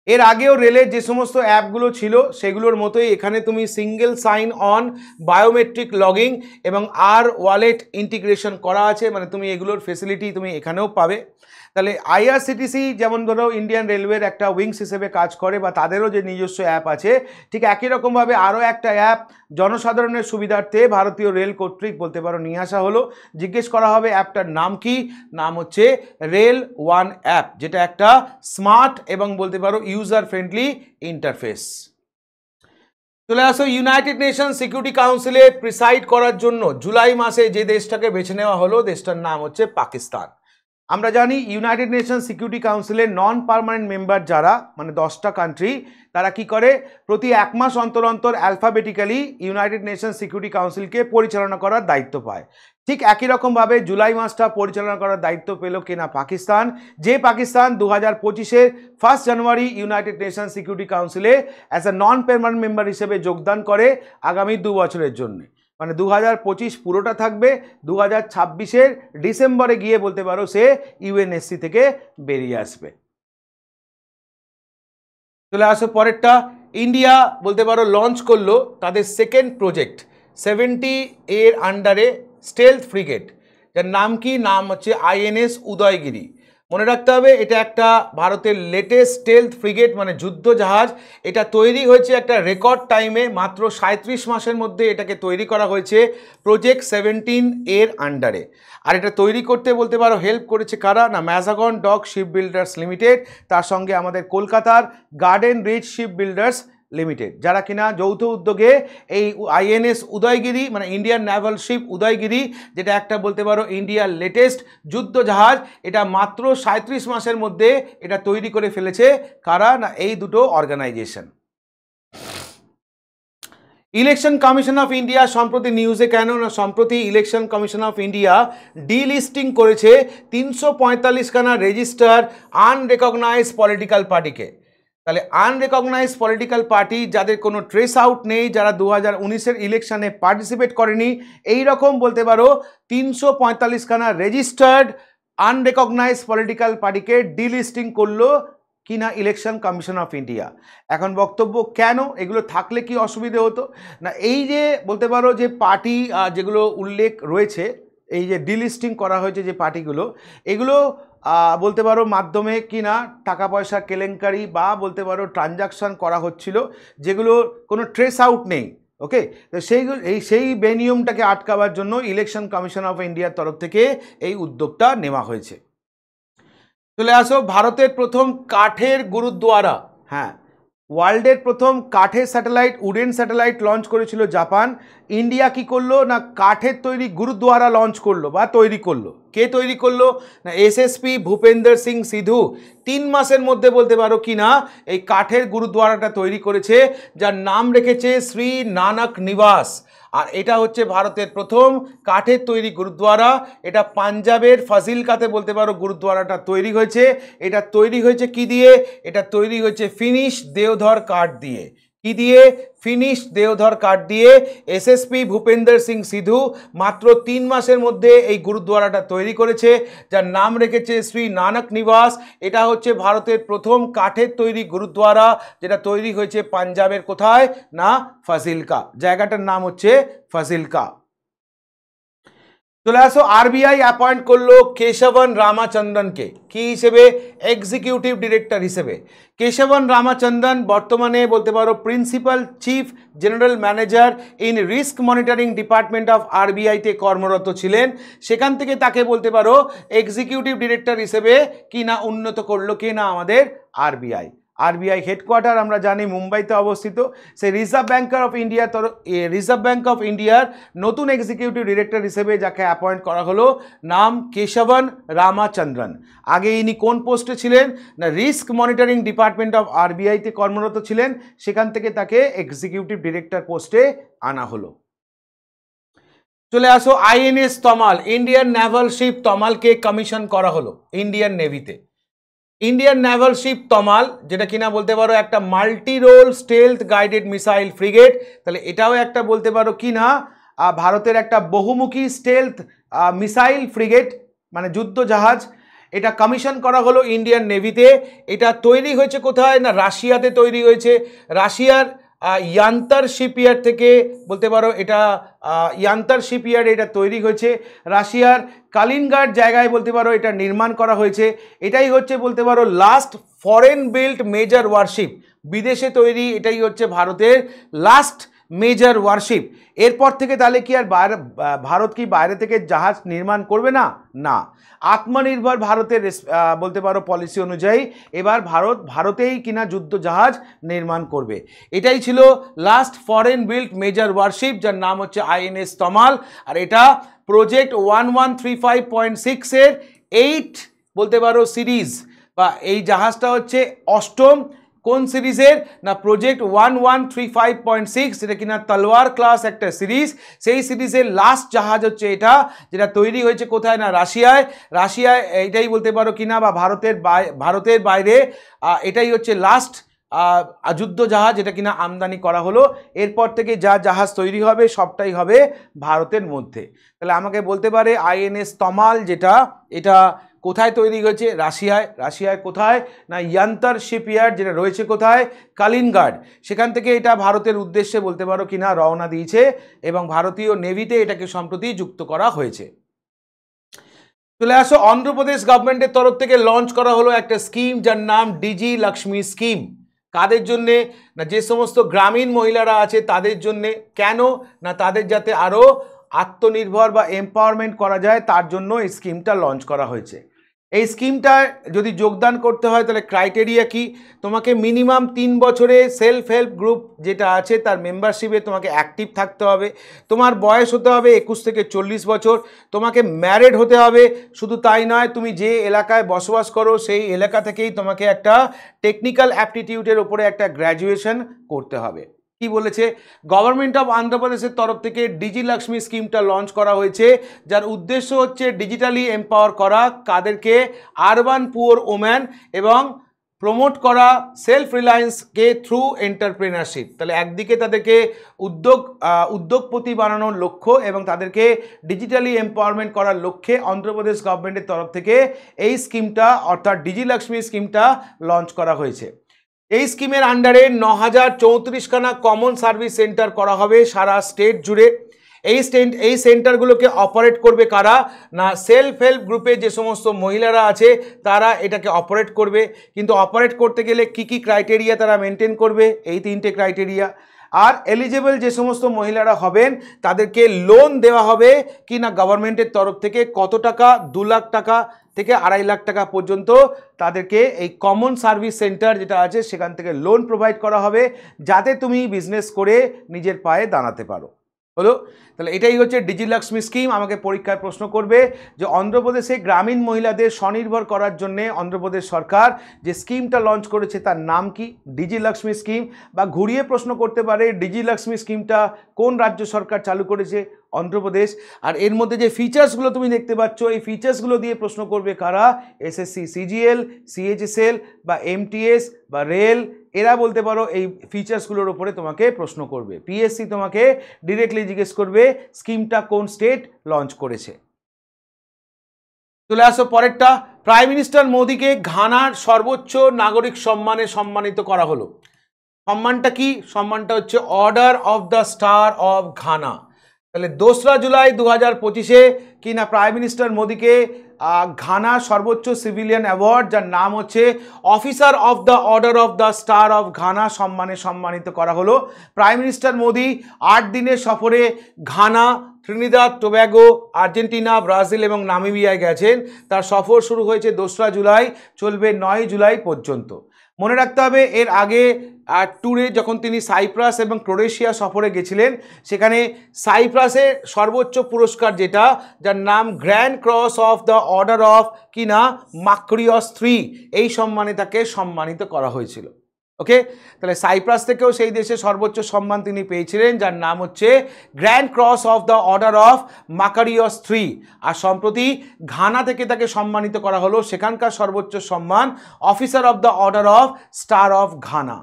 এর আগেও রেলের যে সমস্ত অ্যাপগুলো ছিল সেগুলোর মতোই এখানে তুমি single sign on, biometric logging এবং আর ওয়ালেট ইন্টিগ্রেশন করা আছে, মানে তুমি এগুলোর ফেসিলিটি তুমি এখানেও পাবে। তাহলে আইআরসিটিসি যেমন ধরো ইন্ডিয়ান রেলওয়ের একটা উইংস হিসেবে কাজ করে বা তাদেরও যে নিজস্ব অ্যাপ আছে, ঠিক একই রকমভাবে আরও একটা অ্যাপ জনসাধারণের সুবিধার্থে ভারতীয় রেল কর্তৃক বলতে পারো নিয়ে আসা হলো। জিজ্ঞেস করা হবে অ্যাপটার নাম কি, নাম হচ্ছে রেল ওয়ান অ্যাপ, যেটা একটা স্মার্ট এবং বলতে পারো ইউজার ফ্রেন্ডলি ইন্টারফেস। চলে আসো ইউনাইটেড নেশন সিকিউরিটি কাউন্সিলে প্রিসাইড করার জন্য জুলাই মাসে যে দেশটাকে বেছে নেওয়া হলো, দেশটার নাম হচ্ছে পাকিস্তান। আমরা জানি ইউনাইটেড নেশন সিকিউরিটি কাউন্সিলের নন পার্মানেন্ট মেম্বার যারা, মানে 10টা কান্ট্রি, তারা কি করে প্রতি 1 মাস অন্তর অন্তর অ্যালফাবেটিক্যালি ইউনাইটেড নেশন সিকিউরিটি কাউন্সিলকে পরিচালনা করার দায়িত্ব পায়। ঠিক একই রকমভাবে জুলাই মাসটা পরিচালনা করার দায়িত্ব পেল কিনা পাকিস্তান, যে পাকিস্তান 2025-এর 1 জানুয়ারি ইউনাইটেড নেশন সিকিউরিটি কাউন্সিলে as a non permanent member হিসেবে যোগদান করে আগামী 2 বছরের জন্য। মানে 2025 পুরোটা থাকবে, 2026-এর ডিসেম্বরে গিয়ে বলতে পারো সে ইউএনএসসি থেকে বেরিয়ে আসবে। চলে আসো পরেরটা, ইন্ডিয়া বলতে পারো লঞ্চ করলো তাদের সেকেন্ড প্রজেক্ট 70 এর আন্ডারে স্টেলথ ফ্রিগেট, যার নাম কি, নাম হচ্ছে আইএনএস উদয়গিরি। মনে রাখতে হবে এটা একটা ভারতের লেটেস্ট স্টেলথ ফ্রিগেট, মানে যুদ্ধ জাহাজ। এটা তৈরি হয়েছে একটা রেকর্ড টাইমে, মাত্র 37 মাসের মধ্যে এটাকে তৈরি করা হয়েছে প্রজেক্ট 17 এর আন্ডারে। আর এটা তৈরি করতে বলতে পারো হেল্প করেছে কারা, না Mazagon Dock Ship Builders Limited, তার সঙ্গে আমাদের কলকাতার Garden Reach Ship Builders Limited, যারা কিনা যৌথ উদ্যোগে এই আইএনএস উদয়গিরি, মানে ইন্ডিয়ান নেভাল শিপ উদয়গিরি, যেটা একটা বলতে পারো ইন্ডিয়ার লেটেস্ট যুদ্ধ জাহাজ, এটা মাত্র 37 মাসের মধ্যে এটা তৈরি করে ফেলেছে কারা, না এই দুটো organisation. Election Commission of India সম্প্রতি নিউজে কেন, না সম্প্রতি Election Commission of India delisting করেছে 345খানা রেজিস্টার আনরেকগনাইজ পলিটিক্যাল পার্টিকে। তাহলে আনরেকগনাইজ পলিটিক্যাল পার্টি যাদের কোনো ট্রেস আউট নেই, যারা 2019-এর ইলেকশনে পার্টিসিপেট করেনি, এই রকম বলতে পারো 345খানা রেজিস্টার্ড আনরেকগনাইজ পলিটিক্যাল পার্টিকে ডিলিস্টিং করলো কিনা ইলেকশন কমিশন অফ ইন্ডিয়া। এখন বক্তব্য কেন, এগুলো থাকলে কি অসুবিধে হতো, না এই যে বলতে পারো যে পার্টি যেগুলো উল্লেখ রয়েছে, এই যে ডিলিস্টিং করা হয়েছে যে পার্টিগুলো, এগুলো বলতে পারো মাধ্যমে কিনা টাকা পয়সা কেলেঙ্কারি বা বলতে পারো ট্রানজাকশন করা হচ্ছিল, যেগুলো কোনো ট্রেস আউট নেই। ওকে, তো সেই বেনিয়মটাকে আটকাবার জন্য ইলেকশন কমিশন অফ ইন্ডিয়ার তরফ থেকে এই উদ্যোগটা নেওয়া হয়েছে। চলে আসো ভারতের প্রথম কাঠের গুরুদ্বারা। হ্যাঁ, ওয়ার্ল্ডের প্রথম কাঠের স্যাটেলাইট, উডেন স্যাটেলাইট লঞ্চ করেছিল জাপান। ইন্ডিয়া কি করলো, না কাঠের তৈরি গুরুদ্বারা লঞ্চ করলো বা তৈরি করলো। কে তৈরি করলো, না এসএসপি ভূপেন্দর সিং সিধু 3 মাসের মধ্যে বলতে পারো কি না এই কাঠের গুরুদ্বারাটা তৈরি করেছে, যার নাম রেখেছে শ্রী নানক নিবাস। আর এটা হচ্ছে ভারতের প্রথম কাঠের তৈরি গুরুদ্বারা। এটা পাঞ্জাবের ফাজিলকাতে বলতে পারো গুরুদ্বারাটা তৈরি হয়েছে। এটা তৈরি হয়েছে কি দিয়ে, এটা তৈরি হয়েছে ফিনিশ দেওধর কাঠ দিয়ে। কি দিয়ে, ফিনিশ দেওধর কাঠ দিয়ে। এসএসপি ভূপেন্দর সিং সিধু মাত্র 3 মাসের মধ্যে এই গুরুদ্বারাটা তৈরি করেছে, যার নাম রেখেছে শ্রী নানক নিবাস। এটা হচ্ছে ভারতের প্রথম কাঠের তৈরি গুরুদ্বারা, যেটা তৈরি হয়েছে পাঞ্জাবের কোথায়, না ফাজিলকা, জায়গাটার নাম হচ্ছে ফাজিলকা। চলে আসো আরবিআই অ্যাপয়েন্ট করলো কেশবন রামাচন্দ্রনকে কি হিসেবে, এক্সিকিউটিভ ডিরেক্টর হিসেবে। কেশবন রামাচন্দ্রন বর্তমানে বলতে পারো principal chief general manager in risk monitoring department of আরবিআইতে কর্মরত ছিলেন। সেখান থেকে তাকে বলতে পারো এক্সিকিউটিভ ডিরেক্টর হিসেবে কি না উন্নত করলো কে, না আমাদের আরবিআই। আরবিআই হেডকোয়ার্টার আমরা জানি মুম্বাইতে অবস্থিত। সেই রিজার্ভ ব্যাংক অফ ইন্ডিয়ার নতুন এক্সিকিউটিভ ডিরেক্টর হিসেবে যাকে অ্যাপয়েন্ট করা হলো, নাম কেশবন রামাচন্দ্রন। আগে ইনি কোন পোস্টে ছিলেন, না রিস্ক মনিটরিং ডিপার্টমেন্ট অফ আরবিআইতে কর্মরত ছিলেন, সেখান থেকে তাকে এক্সিকিউটিভ ডিরেক্টর পোস্টে আনা হলো। চলে আসো INS Tamal, Indian naval ship তমালকে কমিশন করা হলো ইন্ডিয়ান নেভিতে। ইন্ডিয়ান নেভাল শিপ তমাল, যেটা কিনা বলতে পারো একটা multi role stealth guided missile frigate, তাহলে এটাও একটা বলতে পারো কি না ভারতের একটা বহুমুখী স্টেলথ মিসাইল ফ্রিগেট মানে যুদ্ধ জাহাজ, এটা কমিশন করা হলো ইন্ডিয়ান নেভিতে। এটা তৈরি হয়েছে কোথায় না রাশিয়াতে তৈরি হয়েছে। রাশিয়ার ইয়ান্তার শিপইয়ার্ড থেকে বলতে পারো এটা ইয়ান্তার শিপইয়ার্ড এটা তৈরি হয়েছে। রাশিয়ার কালিনগ্রাড জায়গায় বলতে পারো এটা নির্মাণ করা হয়েছে। এটাই হচ্ছে বলতে পারো last foreign built major warship, বিদেশে তৈরি এটাই হচ্ছে ভারতের লাস্ট মেজর ওয়ারশিপ। এরপর থেকে তাহলে কি আর ভারত কি বাইরে থেকে জাহাজ নির্মাণ করবে না? না, আত্মনির্ভর ভারতের বলতে পারো পলিসি অনুযায়ী এবার ভারতেই কিনা যুদ্ধ জাহাজ নির্মাণ করবে। এটাই ছিল last foreign built major warship, যার নাম হচ্ছে আইএনএস তমাল। আর এটা প্রজেক্ট 1135.6 এর 8 বলতে পারো সিরিজ, বা এই জাহাজটা হচ্ছে অষ্টম কোন সিরিজের না প্রজেক্ট 1135.6, যেটা কিনা তলোয়ার ক্লাস একটা সিরিজ। সেই সিরিজের লাস্ট জাহাজ হচ্ছে এটা, যেটা তৈরি হয়েছে কোথায় না রাশিয়ায়। রাশিয়ায় এটাই বলতে পারো কিনা বা ভারতের বাইরে এটাই হচ্ছে লাস্ট যুদ্ধ জাহাজ, যেটা কিনা আমদানি করা হলো। এরপর থেকে যা জাহাজ তৈরি হবে সবটাই হবে ভারতের মধ্যে। তাহলে আমাকে বলতে পারে আইএনএস তমাল যেটা, এটা কোথায় তৈরি হয়েছে? রাশিয়ায়। রাশিয়ায় কোথায় না ইয়ান্তার শিপইয়ার্ড, যেটা রয়েছে কোথায় কালিনগ্রাড। সেখান থেকে এটা ভারতের উদ্দেশ্যে বলতে পারো কিনা রওনা দিয়েছে এবং ভারতীয় নেভিতে এটাকে সম্প্রতি যুক্ত করা হয়েছে। চলে আসো অন্ধ্রপ্রদেশ গভর্নমেন্টের তরফ থেকে লঞ্চ করা হলো একটা স্কিম, যার নাম ডিজি লক্ষ্মী স্কিম। কাদের জন্যে না যে সমস্ত গ্রামীণ মহিলারা আছে তাদের জন্যে। কেন না তাদের যাতে আরও আত্মনির্ভর বা এম্পাওয়ারমেন্ট করা যায় তার জন্য এই স্কিমটা লঞ্চ করা হয়েছে। এই স্কিমটা যদি যোগদান করতে হয় তাহলে ক্রাইটেরিয়া কি? তোমাকে মিনিমাম 3 বছরে সেলফ হেল্প গ্রুপ যেটা আছে তার মেম্বারশিপে তোমাকে অ্যাক্টিভ থাকতে হবে। তোমার বয়স হতে হবে 21 থেকে 40 বছর। তোমাকে ম্যারিড হতে হবে। শুধু তাই নয়, তুমি যে এলাকায় বসবাস করো সেই এলাকা থেকেই তোমাকে একটা টেকনিক্যাল অ্যাপটিটিউডের উপরে একটা গ্র্যাজুয়েশন করতে হবে। কি বলেছে? গভর্নমেন্ট অফ অন্ধ্রপ্রদেশের তরফ থেকে ডিজি লক্ষ্মী স্কিমটা লঞ্চ করা হয়েছে, যার উদ্দেশ্য হচ্ছে ডিজিটালি এম্পাওয়ার করা কাদেরকে? আরবান পুয়ার ওম্যান, এবং প্রমোট করা সেলফ রিলায়েন্সকে থ্রু এন্টারপ্রেনারশিপ। তাহলে একদিকে তাদেরকে উদ্যোগপতি বানানোর লক্ষ্য এবং তাদেরকে ডিজিটালি এম্পাওয়ারমেন্ট করার লক্ষ্যে অন্ধ্রপ্রদেশ গভর্নমেন্টের তরফ থেকে এই স্কিমটা অর্থাৎ ডিজি লক্ষ্মী স্কিমটা লঞ্চ করা হয়েছে। এই স্কিমের আন্ডারে 9034খানা কমন সার্ভিস সেন্টার করা হবে সারা স্টেট জুড়ে। এই সেন্টারগুলোকে অপারেট করবে কারা না সেলফ হেল্প গ্রুপে যে সমস্ত মহিলারা আছে তারা এটাকে অপারেট করবে। কিন্তু অপারেট করতে গেলে কি কি ক্রাইটেরিয়া তারা মেনটেন করবে? এই 3টে ক্রাইটেরিয়া। আর এলিজিবল যে সমস্ত মহিলারা হবেন তাদেরকে লোন দেওয়া হবে কি না গভর্নমেন্টের তরফ থেকে কত টাকা? 2 লাখ টাকা থেকে 2.5 লাখ টাকা পর্যন্ত তাদেরকে এই কমন সার্ভিস সেন্টার যেটা আছে সেখান থেকে লোন প্রোভাইড করা হবে, যাতে তুমি বিজনেস করে নিজের পায়ে দাঁড়াতে পারো। হলো? তাহলে এটাই হচ্ছে ডিজি লক্ষ্মী স্কিম। আমাকে পরীক্ষায় প্রশ্ন করবে যে অন্ধ্রপ্রদেশে গ্রামীণ মহিলাদের স্বনির্ভর করার জন্য অন্ধ্রপ্রদেশ সরকার যে স্কিমটা লঞ্চ করেছে তার নাম কি? Digi Lakshmi scheme. বা ঘুরিয়ে প্রশ্ন করতে পারে ডিজি লক্ষ্মী স্কিমটা কোন রাজ্য সরকার চালু করেছে? অন্ধ্রপ্রদেশ। আর এর মধ্যে যে ফিচার্সগুলো তুমি দেখতে পাচ্ছ এই ফিচার্সগুলো দিয়ে প্রশ্ন করবে কারা? এসএসসি সিজিএল, সিএইচএসএল বা এমটিএস বা রেল, এরা বলতে পারো এই ফিচার্সগুলোর উপরে তোমাকে প্রশ্ন করবে। পিএসসি তোমাকে ডিরেক্টলি জিজ্ঞেস করবে স্কিমটা কোন স্টেট লঞ্চ করেছে। চলে আসো পরেরটা। প্রাইম মিনিস্টার মোদীকে ঘানার সর্বোচ্চ নাগরিক সম্মানে সম্মানিত করা হলো। সম্মানটা কি? সম্মানটা হচ্ছে order of the star of Ghana. তাহলে 2রা জুলাই 2025-এ কিনা প্রাইম মিনিস্টার মোদীকে ঘানা সর্বোচ্চ সিভিলিয়ান অ্যাওয়ার্ড, যার নাম হচ্ছে officer of the order of the star of Ghana সম্মানে সম্মানিত করা হলো। প্রাইম মিনিস্টার মোদী 8 দিনের সফরে Ghana, Trinidad Tobago, Argentina, Brazil এবং নামিবিয়ায় গেছেন। তার সফর শুরু হয়েছে 2রা জুলাই, চলবে 9 জুলাই পর্যন্ত। মনে রাখতে হবে এর আগে ট্যুরে যখন তিনি সাইপ্রাস এবং ক্রোয়েশিয়া সফরে গেছিলেন সেখানে সাইপ্রাসের সর্বোচ্চ পুরস্কার যেটা, যার নাম grand cross of the order of কিনা মাক্রিয়স 3, এই সম্মানে তাকে সম্মানিত করা হয়েছিল। ওকে, তাহলে সাইপ্রাস থেকেও সেই দেশে সর্বোচ্চ সম্মান তিনি পেয়েছিলেন, যার নাম হচ্ছে grand cross of the order of Makarios III। আর সম্প্রতি ঘানা থেকে তাকে সম্মানিত করা হলো, সেখানকার সর্বোচ্চ সম্মান officer of the order of star of Ghana.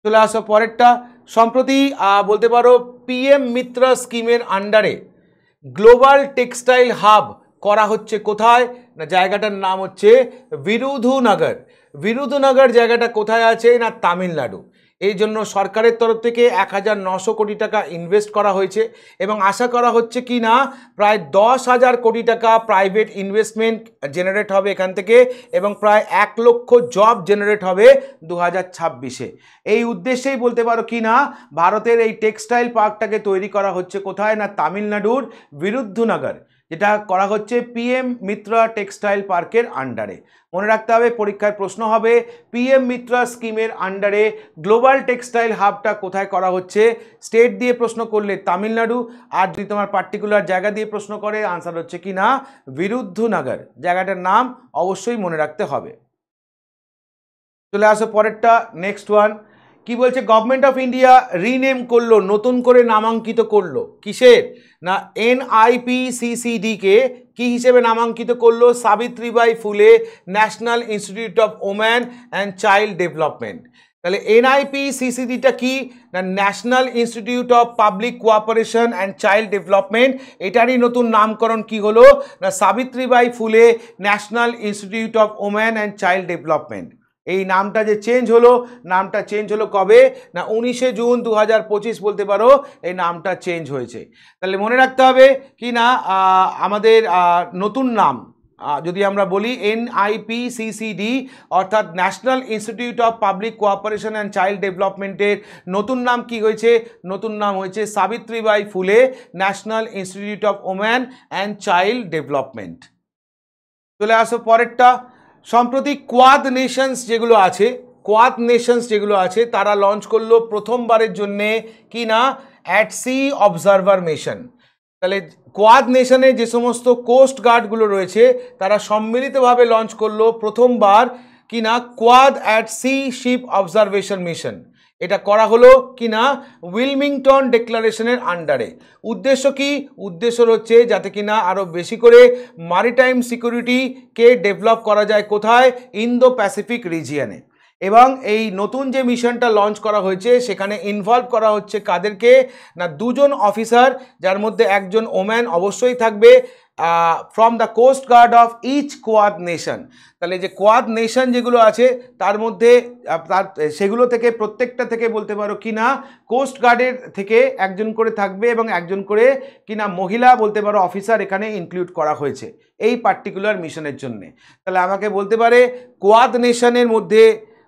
চলে আসো পরেরটা। সম্প্রতি বলতে পারো PM মিত্রা স্কিমের আন্ডারে গ্লোবাল টেক্সটাইল হাব করা হচ্ছে কোথায় না, জায়গাটার নাম হচ্ছে বিরুধুনগর। বিরুধুনগর জায়গাটা কোথায় আছে না, তামিলনাড়ু। এই জন্য সরকারের তরফ থেকে 1900 কোটি টাকা ইনভেস্ট করা হয়েছে এবং আশা করা হচ্ছে কি না প্রায় 10,000 কোটি টাকা প্রাইভেট ইনভেস্টমেন্ট জেনারেট হবে এখান থেকে এবং প্রায় 1 লক্ষ জব জেনারেট হবে 2026-এ। এই উদ্দেশ্যেই বলতে পারো কি না ভারতের এই টেক্সটাইল পার্কটাকে তৈরি করা হচ্ছে কোথায় না, তামিলনাড়ুর বিরুধুনগর, যেটা করা হচ্ছে PM মিত্রা টেক্সটাইল পার্কের আন্ডারে। মনে রাখতে হবে পরীক্ষায় প্রশ্ন হবে PM মিত্রা স্কিমের আন্ডারে গ্লোবাল টেক্সটাইল হাবটা কোথায় করা হচ্ছে। স্টেট দিয়ে প্রশ্ন করলে তামিলনাড়ু, আর যদি তোমার পার্টিকুলার জায়গা দিয়ে প্রশ্ন করে আনসার হচ্ছে কি না বিরুধুনগর। জায়গাটার নাম অবশ্যই মনে রাখতে হবে। চলে আসো পরেরটা, নেক্সট ওয়ান। কি বলছে, গভর্নমেন্ট অফ ইন্ডিয়া রিনেম করলো, নতুন করে নামাঙ্কিত করলো কিসের না, NIPCCD কে কি হিসেবে নামাঙ্কিত করলো, সাবিত্রীবাই ফুলে national institute of woman and child development. তাহলে NIPCCD-টা কি না, national institute of public cooperation and child development. এটারই নতুন নামকরণ কি হলো না, সাবিত্রীবাই ফুলে national institute of woman and child development. এই নামটা যে চেঞ্জ হলো, নামটা চেঞ্জ হলো কবে না 19শে জুন 2025 বলতে পারো এই নামটা চেঞ্জ হয়েছে। তাহলে মনে রাখতে হবে কি না আমাদের নতুন নাম যদি আমরা বলি NIPCCD অর্থাৎ national institute of public cooperation and child ডেভেলপমেন্টের নতুন নাম কি হয়েছে, নতুন নাম হয়েছে সাবিত্রীবাই ফুলে national institute of woman and child development. চলে আসো পরেরটা। সম্প্রতি কোয়াদ নেশনস যেগুলো আছে তারা লঞ্চ করলো প্রথমবারের জন্যে কি না অ্যাট সি অবজারভার মিশন। তাহলে কোয়াদ নেশনে যে সমস্ত কোস্ট গার্ডগুলো রয়েছে তারা সম্মিলিতভাবে লঞ্চ করলো প্রথমবার কি না Quad at sea ship observation mission. এটা করা হলো কি না উইলমিংটন ডিক্লারেশনের আন্ডারে। উদ্দেশ্য কি, উদ্দেশ্য হচ্ছে যাতে কিনা আরও বেশি করে মারিটাইম সিকিউরিটিকে ডেভেলপ করা যায় কোথায়, ইন্দো প্যাসিফিক রিজিয়নে। এবং এই নতুন যে মিশনটা লঞ্চ করা হয়েছে সেখানে ইনভলভ করা হচ্ছে কাদেরকে না, 2 জন অফিসার, যার মধ্যে একজন ওম্যান অবশ্যই থাকবে from the coast guard of each Quad nation. তাহলে যে কোয়াদ নেশন যেগুলো আছে তার মধ্যে সেগুলো থেকে প্রত্যেকটা থেকে বলতে পারো কি না কোস্ট গার্ডের থেকে একজন করে থাকবে এবং একজন করে কি না মহিলা বলতে পারো অফিসার এখানে ইনক্লুড করা হয়েছে এই পার্টিকুলার মিশনের জন্য। তাহলে আমাকে বলতে পারে কোয়াদ নেশনের মধ্যে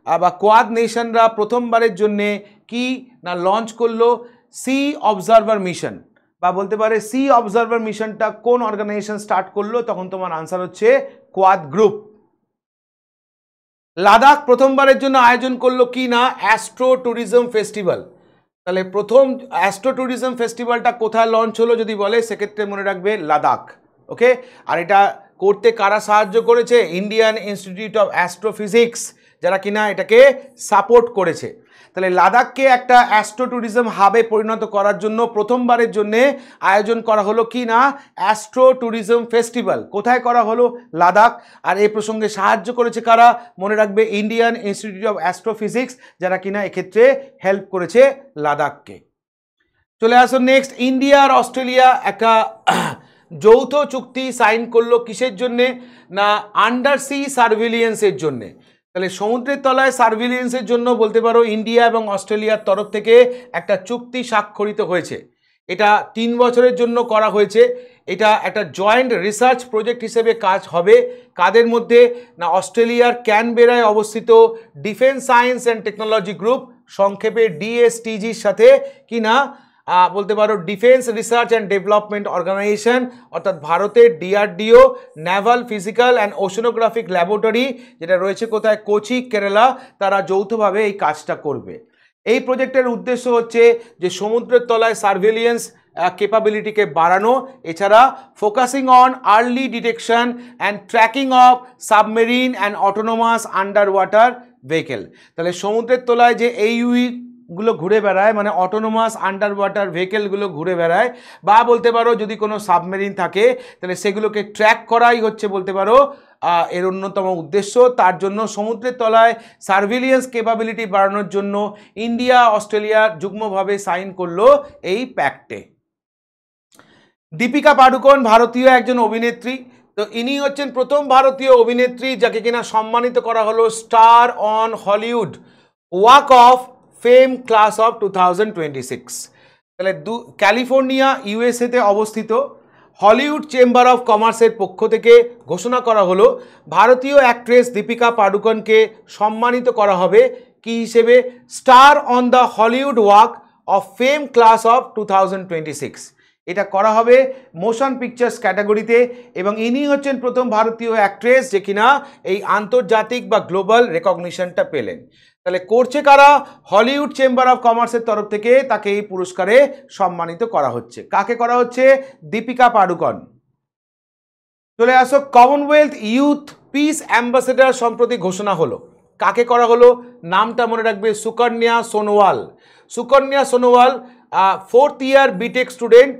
বা কোয়াদ নেশনরা প্রথমবারের জন্যে কি না লঞ্চ করলো সি অবজারভার মিশন, বা বলতে পারে সি অবজারভার মিশনটা কোন অর্গানাইজেশন স্টার্ট করলো, তখন তোমার আনসার হচ্ছে কোয়াদ গ্রুপ। লাদাখ প্রথমবারের জন্য আয়োজন করলো কি না অ্যাস্ট্রো ট্যুরিজম ফেস্টিভ্যাল। তাহলে প্রথম অ্যাস্ট্রো ট্যুরিজম ফেস্টিভ্যালটা কোথায় লঞ্চ হলো যদি বলে সেক্ষেত্রে মনে রাখবে লাদাখ। ওকে, আর এটা করতে কারা সাহায্য করেছে, ইন্ডিয়ান ইনস্টিটিউট অফ অ্যাস্ট্রোফিজিক্স, যারা কিনা এটাকে সাপোর্ট করেছে। তাহলে লাদাখকে একটা অ্যাস্ট্রো ট্যুরিজম হাবে পরিণত করার জন্য প্রথমবারের জন্য আয়োজন করা হলো কি না অ্যাস্ট্রো ট্যুরিজম ফেস্টিভ্যাল। কোথায় করা হলো, লাদাখ। আর এই প্রসঙ্গে সাহায্য করেছে কারা, মনে রাখবে ইন্ডিয়ান ইনস্টিটিউট অফ অ্যাস্ট্রোফিজিক্স, যারা কিনা এক্ষেত্রে হেল্প করেছে লাদাখকে। চলে আসো নেক্সট। ইন্ডিয়া আর অস্ট্রেলিয়া একটা যৌথ চুক্তি সাইন করলো কিসের জন্যে না আন্ডার সি সার্ভিলিয়েন্সের জন্যে। তাহলে সমুদ্রের তলায় সার্ভিলিয়েন্সের জন্য বলতে পারো ইন্ডিয়া এবং অস্ট্রেলিয়ার তরফ থেকে একটা চুক্তি স্বাক্ষরিত হয়েছে। এটা 3 বছরের জন্য করা হয়েছে। এটা একটা জয়েন্ট রিসার্চ প্রজেক্ট হিসেবে কাজ হবে কাদের মধ্যে না অস্ট্রেলিয়ার ক্যানবেরায় অবস্থিত defence science and technology group, সংক্ষেপে DSTGর সাথে কি না বলতে পারো defence research and development organisation, অর্থাৎ ভারতের DRDO naval physical and oceanographic laboratory যেটা রয়েছে কোথায়, কোচি, কেরালা, তারা যৌথভাবে এই কাজটা করবে। এই প্রজেক্টের উদ্দেশ্য হচ্ছে যে সমুদ্রের তলায় সার্ভেলিয়েন্স ক্যাপাবিলিটিকে বাড়ানো, এছাড়া focusing on early detection and tracking of submarine and autonomous under water vehicle. তাহলে সমুদ্রের তলায় যে এইউই গুলো ঘুরে বেড়ায়, মানে অটোনোমাস আন্ডার ওয়াটার ভেহিকেলগুলো ঘুরে বেড়ায়, বা বলতে পারো যদি কোনো সাবমেরিন থাকে তাহলে সেগুলোকে ট্র্যাক করাই হচ্ছে বলতে পারো এর অন্যতম উদ্দেশ্য। তার জন্য সমুদ্রের তলায় সার্ভিলিয়েন্স ক্যাপাবিলিটি বাড়ানোর জন্য ইন্ডিয়া অস্ট্রেলিয়া যুগ্মভাবে সাইন করলো এই প্যাক্টে। দীপিকা পাডুকোন ভারতীয় একজন অভিনেত্রী। তো ইনি হচ্ছেন প্রথম ভারতীয় অভিনেত্রী যাকে কিনা সম্মানিত করা হলো star on Hollywood walk of fame class of 2026। তাহলে ক্যালিফোর্নিয়া ইউএসএতে অবস্থিত হলিউড চেম্বার অফ কমার্সের পক্ষ থেকে ঘোষণা করা হলো ভারতীয় অ্যাক্ট্রেস দীপিকা পাডুকোনকে সম্মানিত করা হবে কি হিসেবে, star on the Hollywood walk of fame class of 2026। এটা করা হবে মোশন পিকচার্স ক্যাটাগরিতে, এবং ইনি হচ্ছেন প্রথম ভারতীয় অ্যাক্ট্রেস যে কিনা এই আন্তর্জাতিক বা গ্লোবাল রেকগনিশনটা পেলেন। তাহলে করছে কারা, হলিউড চেম্বার অফ কমার্সের তরফ থেকে তাকে এই পুরস্কারে সম্মানিত করা হচ্ছে। কাকে করা হচ্ছে, দীপিকা পাডুকোন। চলে আসো, কমনওয়েলথ ইউথ পিস অ্যাম্বাসেডর সম্প্রতি ঘোষণা হলো। কাকে করা হলো, নামটা মনে রাখবে, Sukanya Sonowal. Sukanya Sonowal 4th year BTech student,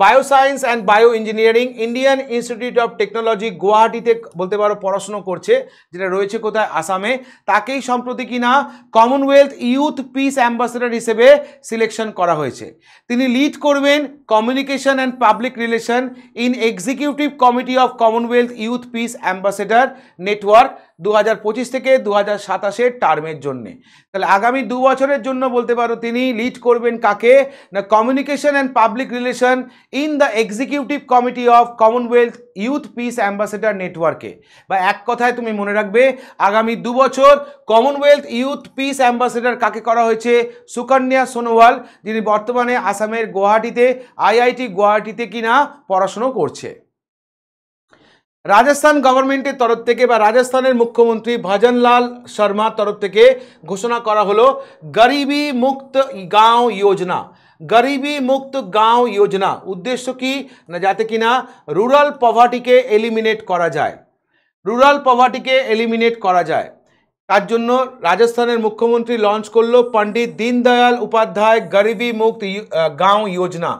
bioscience and bio engineering, Indian institute of technology গুয়াহাটিতে বলতে পারো পড়াশুনো করছে, যেটা রয়েছে কোথায়, আসামে। তাকেই সম্প্রতি কিনা কমনওয়েলথ ইউথ পিস অ্যাম্বাসেডর হিসেবে সিলেকশন করা হয়েছে। তিনি লিড করবেন communication and public relation in executive committee of Commonwealth youth piece ambassador network 2025 থেকে 2027 টার্মের জন্যে। তাহলে আগামী 2 বছরের জন্য বলতে পারো তিনি লিড করবেন কাকে না, communication and public relation in the executive committee of Commonwealth youth piece ambassador নেটওয়ার্কে। বা এক কথায় তুমি মনে রাখবে আগামী 2 বছর কমনওয়েলথ ইউথ পিস অ্যাম্বাসেডর কাকে করা হয়েছে, সুকন্যা সোনোয়াল, যিনি বর্তমানে আসামের গুয়াহাটিতে আইআইটি গুয়াহাটিতে কিনা পড়াশুনো করছে। রাজস্থান গভর্নমেন্টের তরফ থেকে বা রাজস্থানের মুখ্যমন্ত্রী ভজনলাল শর্মার তরফ থেকে ঘোষণা করা হলো গরিবি মুক্ত গাঁও যোজনা। গরিবি মুক্ত গাঁও যোজনা উদ্দেশ্য কি না, যাতে কিনা রুরাল পভার্টিকে এলিমিনেট করা যায়, রুরাল পভার্টিকে এলিমিনেট করা যায়। তার জন্য রাজস্থানের মুখ্যমন্ত্রী লঞ্চ করলো পণ্ডিত দীনদয়াল উপাধ্যায় গরিবি মুক্ত গাঁও যোজনা।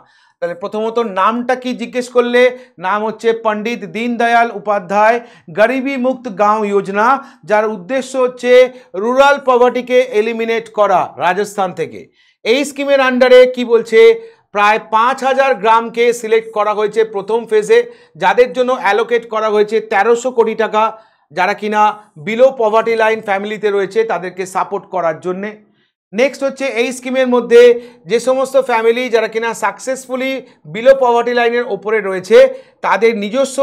তাহলে প্রথমত নামটা কি জিজ্ঞেস করলে, নাম হচ্ছে পণ্ডিত দীনদয়াল উপাধ্যায় গরিবি মুক্ত গাঁও যোজনা, যার উদ্দেশ্য হচ্ছে রুরাল পভার্টিকে এলিমিনেট করা রাজস্থান থেকে। এই স্কিমের আন্ডারে কি বলছে, প্রায় 5000 গ্রামকে সিলেক্ট করা হয়েছে প্রথম ফেজে, যাদের জন্য অ্যালোকেট করা হয়েছে 1300 কোটি টাকা, যারা কিনা বিলো পভার্টি লাইন ফ্যামিলিতে রয়েছে তাদেরকে সাপোর্ট করার জন্যে। নেক্সট হচ্ছে এই স্কিমের মধ্যে যে সমস্ত ফ্যামিলি যারা কিনা সাকসেসফুলি বিলো পভার্টি লাইনের ওপরে রয়েছে, তাদের নিজস্ব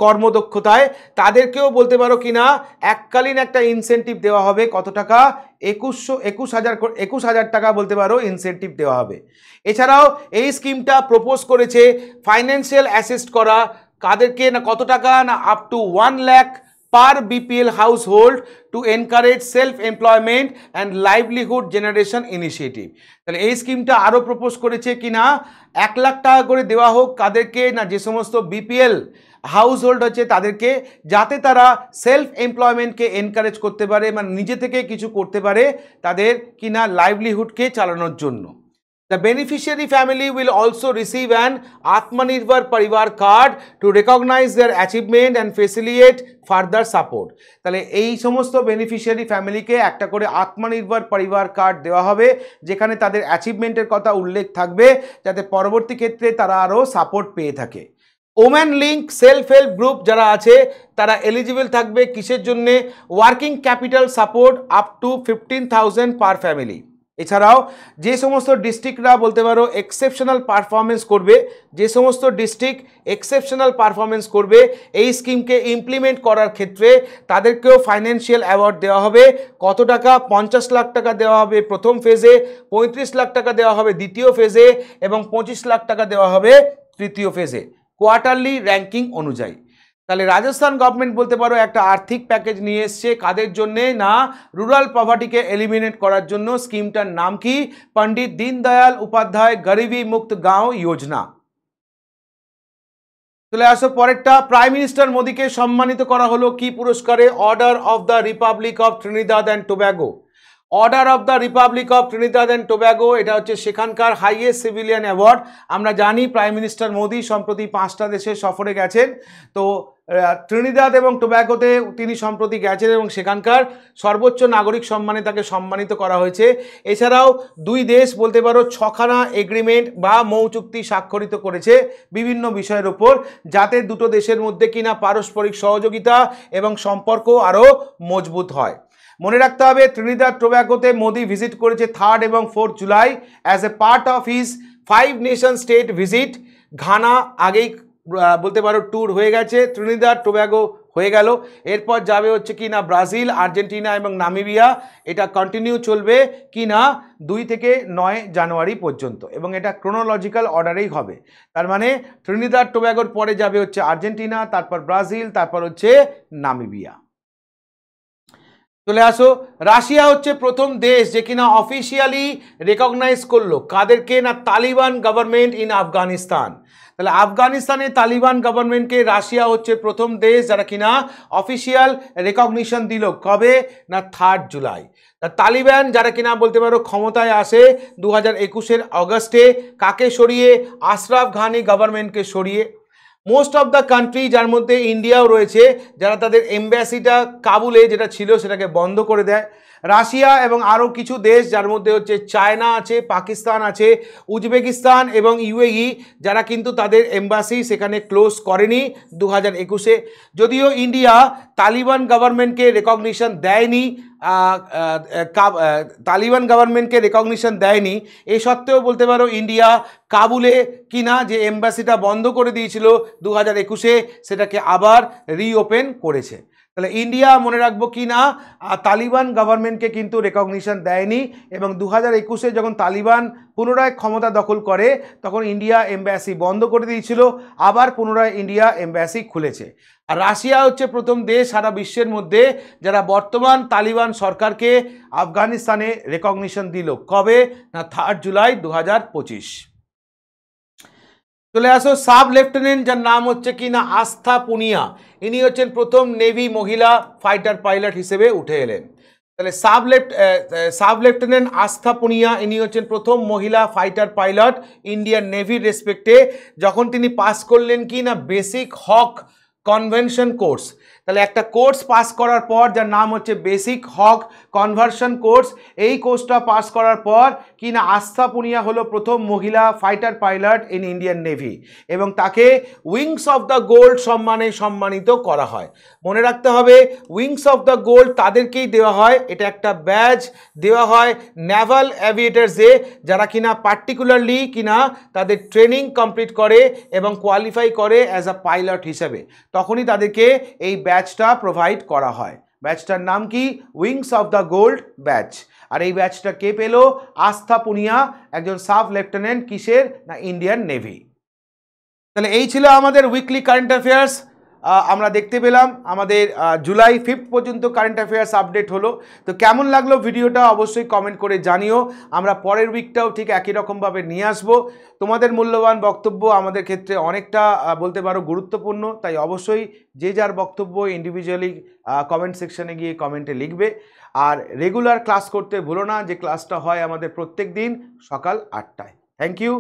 কর্মদক্ষতায় তাদেরকেও বলতে পারো কিনা এককালীন একটা ইনসেন্টিভ দেওয়া হবে। কত টাকা, 21,000 টাকা বলতে পারো ইনসেন্টিভ দেওয়া হবে। এছাড়াও এই স্কিমটা প্রপোজ করেছে ফাইন্যান্সিয়াল অ্যাসিস্ট করা কাদেরকে না, কত টাকা না, up to 1 lakh per BPL household to encourage self-employment and livelihood generation initiative। তাহলে এই স্কিমটা আরও প্রপোজ করেছে কিনা 1 লাখ টাকা করে দেওয়া হোক কাদেরকে না, যে সমস্ত BPL হাউস হোল্ড হচ্ছে তাদেরকে, যাতে তারা সেলফ এমপ্লয়মেন্টকে এনকারেজ করতে পারে, মানে নিজে থেকে কিছু করতে পারে তাদের কিনা লাইভলিহুডকে চালানোর জন্য। The beneficiary family will also receive an Atmanirbhar Parivar card to recognize their achievement and facilitate further support। তাহলে এই সমস্ত বেনিফিশিয়ারি ফ্যামিলিকে একটা করে আত্মনির্ভর পরিবার কার্ড দেওয়া হবে, যেখানে তাদের অ্যাচিভমেন্টের কথা উল্লেখ থাকবে, যাতে পরবর্তী ক্ষেত্রে তারা আরও সাপোর্ট পেয়ে থাকে। Woman link self help group যারা আছে তারা এলিজিবল থাকবে কিসের জন্যে, working capital support up to 15,000 per family. এছাড়াও যে সমস্ত ডিস্ট্রিক্টরা বলতে পারো এক্সেপশনাল পারফরমেন্স করবে, যে সমস্ত ডিস্ট্রিক্ট এক্সেপশনাল পারফরমেন্স করবে এই স্কিমকে ইমপ্লিমেন্ট করার ক্ষেত্রে তাদেরকেও ফাইন্যান্সিয়াল অ্যাওয়ার্ড দেওয়া হবে। কত টাকা, 50 লাখ টাকা দেওয়া হবে প্রথম ফেজে, 35 লাখ টাকা দেওয়া হবে দ্বিতীয় ফেজে, এবং 25 লাখ টাকা দেওয়া হবে তৃতীয় ফেজে, কোয়ার্টারলি র্যাঙ্কিং অনুযায়ী। তাহলে রাজস্থান গভর্নমেন্ট বলতে পারো একটা আর্থিক প্যাকেজ নিয়ে এসছে কাদের জন্যে না, রুরাল পভার্টিকে এলিমিনেট করার জন্য। স্কিমটার নাম কি, পণ্ডিত দীনদয়াল উপাধ্যায় গরিবি মুক্ত গাঁও যোজনা। চলে আসো পরেরটা, প্রাইম মিনিস্টার মোদীকে সম্মানিত করা হলো কি পুরস্কারে? Order of the republic of Trinidad and Tobago. Order of the republic of Trinidad and Tobago, এটা হচ্ছে সেখানকার হাইয়েস্ট সিভিলিয়ান অ্যাওয়ার্ড। আমরা জানি প্রাইম মিনিস্টার মোদী সম্প্রতি 5টা দেশে সফরে গেছেন, তো ট্রিনিদাদ এবং টোব্যাগোতে তিনি সম্প্রতি গেছেন এবং সেখানকার সর্বোচ্চ নাগরিক সম্মানে তাকে সম্মানিত করা হয়েছে। এছাড়াও দুই দেশ বলতে পারো 6খানা এগ্রিমেন্ট বা মৌ চুক্তি স্বাক্ষরিত করেছে বিভিন্ন বিষয়ের ওপর, যাতে দুটো দেশের মধ্যে কিনা পারস্পরিক সহযোগিতা এবং সম্পর্ক আরও মজবুত হয়। মনে রাখতে হবে ট্রিনিদাদ টোব্যাগোতে মোদি ভিজিট করেছে 3 এবং 4 July as a part of his 5 nation state visit. Ghana আগেই বলতে পারো ট্যুর হয়ে গেছে, ট্রিনিদাদ টোব্যাগো হয়ে গেল, এরপর যাবে হচ্ছে কি না ব্রাজিল, আর্জেন্টিনা এবং নামিবিয়া। এটা কন্টিনিউ চলবে কি না 2 থেকে 9 জানুয়ারি পর্যন্ত এবং এটা ক্রোনোলজিক্যাল অর্ডারেই হবে। তার মানে ট্রিনিদাদ টোব্যাগোর পরে যাবে হচ্ছে আর্জেন্টিনা, তারপর ব্রাজিল, তারপর হচ্ছে নামিবিয়া। চলে আসো, রাশিয়া হচ্ছে প্রথম দেশ যে কিনা অফিসিয়ালি রেকগনাইজ করলো কাদেরকে? না তালিবান গভর্নমেন্ট ইন আফগানিস্তান। তাহলে আফগানিস্তানে তালিবান গভর্নমেন্টকে রাশিয়া হচ্ছে প্রথম দেশ যারা কিনা অফিসিয়াল রেকগনিশন দিল। কবে? না 3 জুলাই। তালিবান যারা কিনা বলতে পারো ক্ষমতায় আসে 2021 অগস্টে, কাকে সরিয়ে? আশরাফ ঘানি গভর্নমেন্টকে সরিয়ে। মোস্ট অফ দ্য কান্ট্রি, যার মধ্যে ইন্ডিয়াও রয়েছে, যারা তাদের এম্বাসিটা কাবুলে যেটা ছিল সেটাকে বন্ধ করে দেয়। রাশিয়া এবং আরও কিছু দেশ, যার মধ্যে হচ্ছে চায়না আছে, পাকিস্তান আছে, উজবেকিস্তান এবং ইউএই, যারা কিন্তু তাদের এম্বাসি সেখানে ক্লোজ করেনি 2021-এ। যদিও ইন্ডিয়া তালিবান গভর্নমেন্টকে রেকগনিশন দেয়নি, তালিবান গভর্নমেন্টকে রেকগনিশন দেয়নি, এ সত্ত্বেও বলতে পারো ইন্ডিয়া কাবুলে কিনা যে এম্বাসিটা বন্ধ করে দিয়েছিল 2021-এ সেটাকে আবার রিওপেন করেছে। তাহলে ইন্ডিয়া মনে রাখবো কি না তালিবান গভর্নমেন্টকে কিন্তু রেকগনিশন দেয়নি এবং 2021-এ যখন তালিবান পুনরায় ক্ষমতা দখল করে তখন ইন্ডিয়া এম্বাসি বন্ধ করে দিয়েছিল, আবার পুনরায় ইন্ডিয়া এম্বাসি খুলেছে। আর রাশিয়া হচ্ছে প্রথম দেশ সারা বিশ্বের মধ্যে যারা বর্তমান তালিবান সরকারকে আফগানিস্তানে রেকগনিশন দিল। কবে? না 3 জুলাই 2025। চলে আসো, সাব লেফটেন্যান্ট যার নাম হচ্ছে কি না আস্থা পুনিয়া, ইনি হচ্ছেন প্রথম নেভি মহিলা ফাইটার পাইলট হিসেবে উঠে এলেন। তাহলে সাব লেফটেন্যান্ট আস্থা পুনিয়া, ইনি হচ্ছেন প্রথম মহিলা ফাইটার পাইলট ইন্ডিয়ান নেভির রেসপেক্টে, যখন তিনি পাস করলেন কি না বেসিক হক কনভেনশন কোর্স। তাহলে একটা কোর্স পাস করার পর যার নাম হচ্ছে বেসিক হক কনভার্সন কোর্স, এই কোর্সটা পাস করার পর কি না আস্থা পুনিয়া হলো প্রথম মহিলা fighter pilot in Indian navy এবং তাকে উইংস অফ দ্য গোল্ড সম্মানে সম্মানিত করা হয়। মনে রাখতে হবে উইংস অফ দ্য গোল্ড তাদেরকেই দেওয়া হয়, এটা একটা ব্যাজ দেওয়া হয় নেভাল অ্যাভিয়েটার্সে যারা কিনা পার্টিকুলারলি কিনা তাদের ট্রেনিং কমপ্লিট করে এবং কোয়ালিফাই করে অ্যাজ আ পাইলট হিসেবে, তখনই তাদেরকে এই ব্যাচটা প্রোভাইড করা হয়। ব্যাচটার নাম কি? Wings of the gold batch. আর এই ব্যাচটা কে পেল? আস্থা পুনিয়া, একজন সাব লেফটেন্যান্ট, কিসের? না ইন্ডিয়ান নেভি। তাহলে এই ছিল আমাদের উইকলি কারেন্ট অ্যাফেয়ার্স। আমরা দেখতে পেলাম আমাদের জুলাই 5 পর্যন্ত কারেন্ট অ্যাফেয়ার্স আপডেট হলো। তো কেমন লাগলো ভিডিওটা অবশ্যই কমেন্ট করে জানিও। আমরা পরের উইকটাও ঠিক একই রকমভাবে নিয়ে আসবো। তোমাদের মূল্যবান বক্তব্য আমাদের ক্ষেত্রে অনেকটা বলতে পারো গুরুত্বপূর্ণ, তাই অবশ্যই যে যার বক্তব্য ইন্ডিভিজুয়ালি কমেন্ট সেকশনে গিয়ে কমেন্টে লিখবে। আর রেগুলার ক্লাস করতে ভুলো না, যে ক্লাসটা হয় আমাদের প্রত্যেক দিন সকাল 8টায়। Thank you.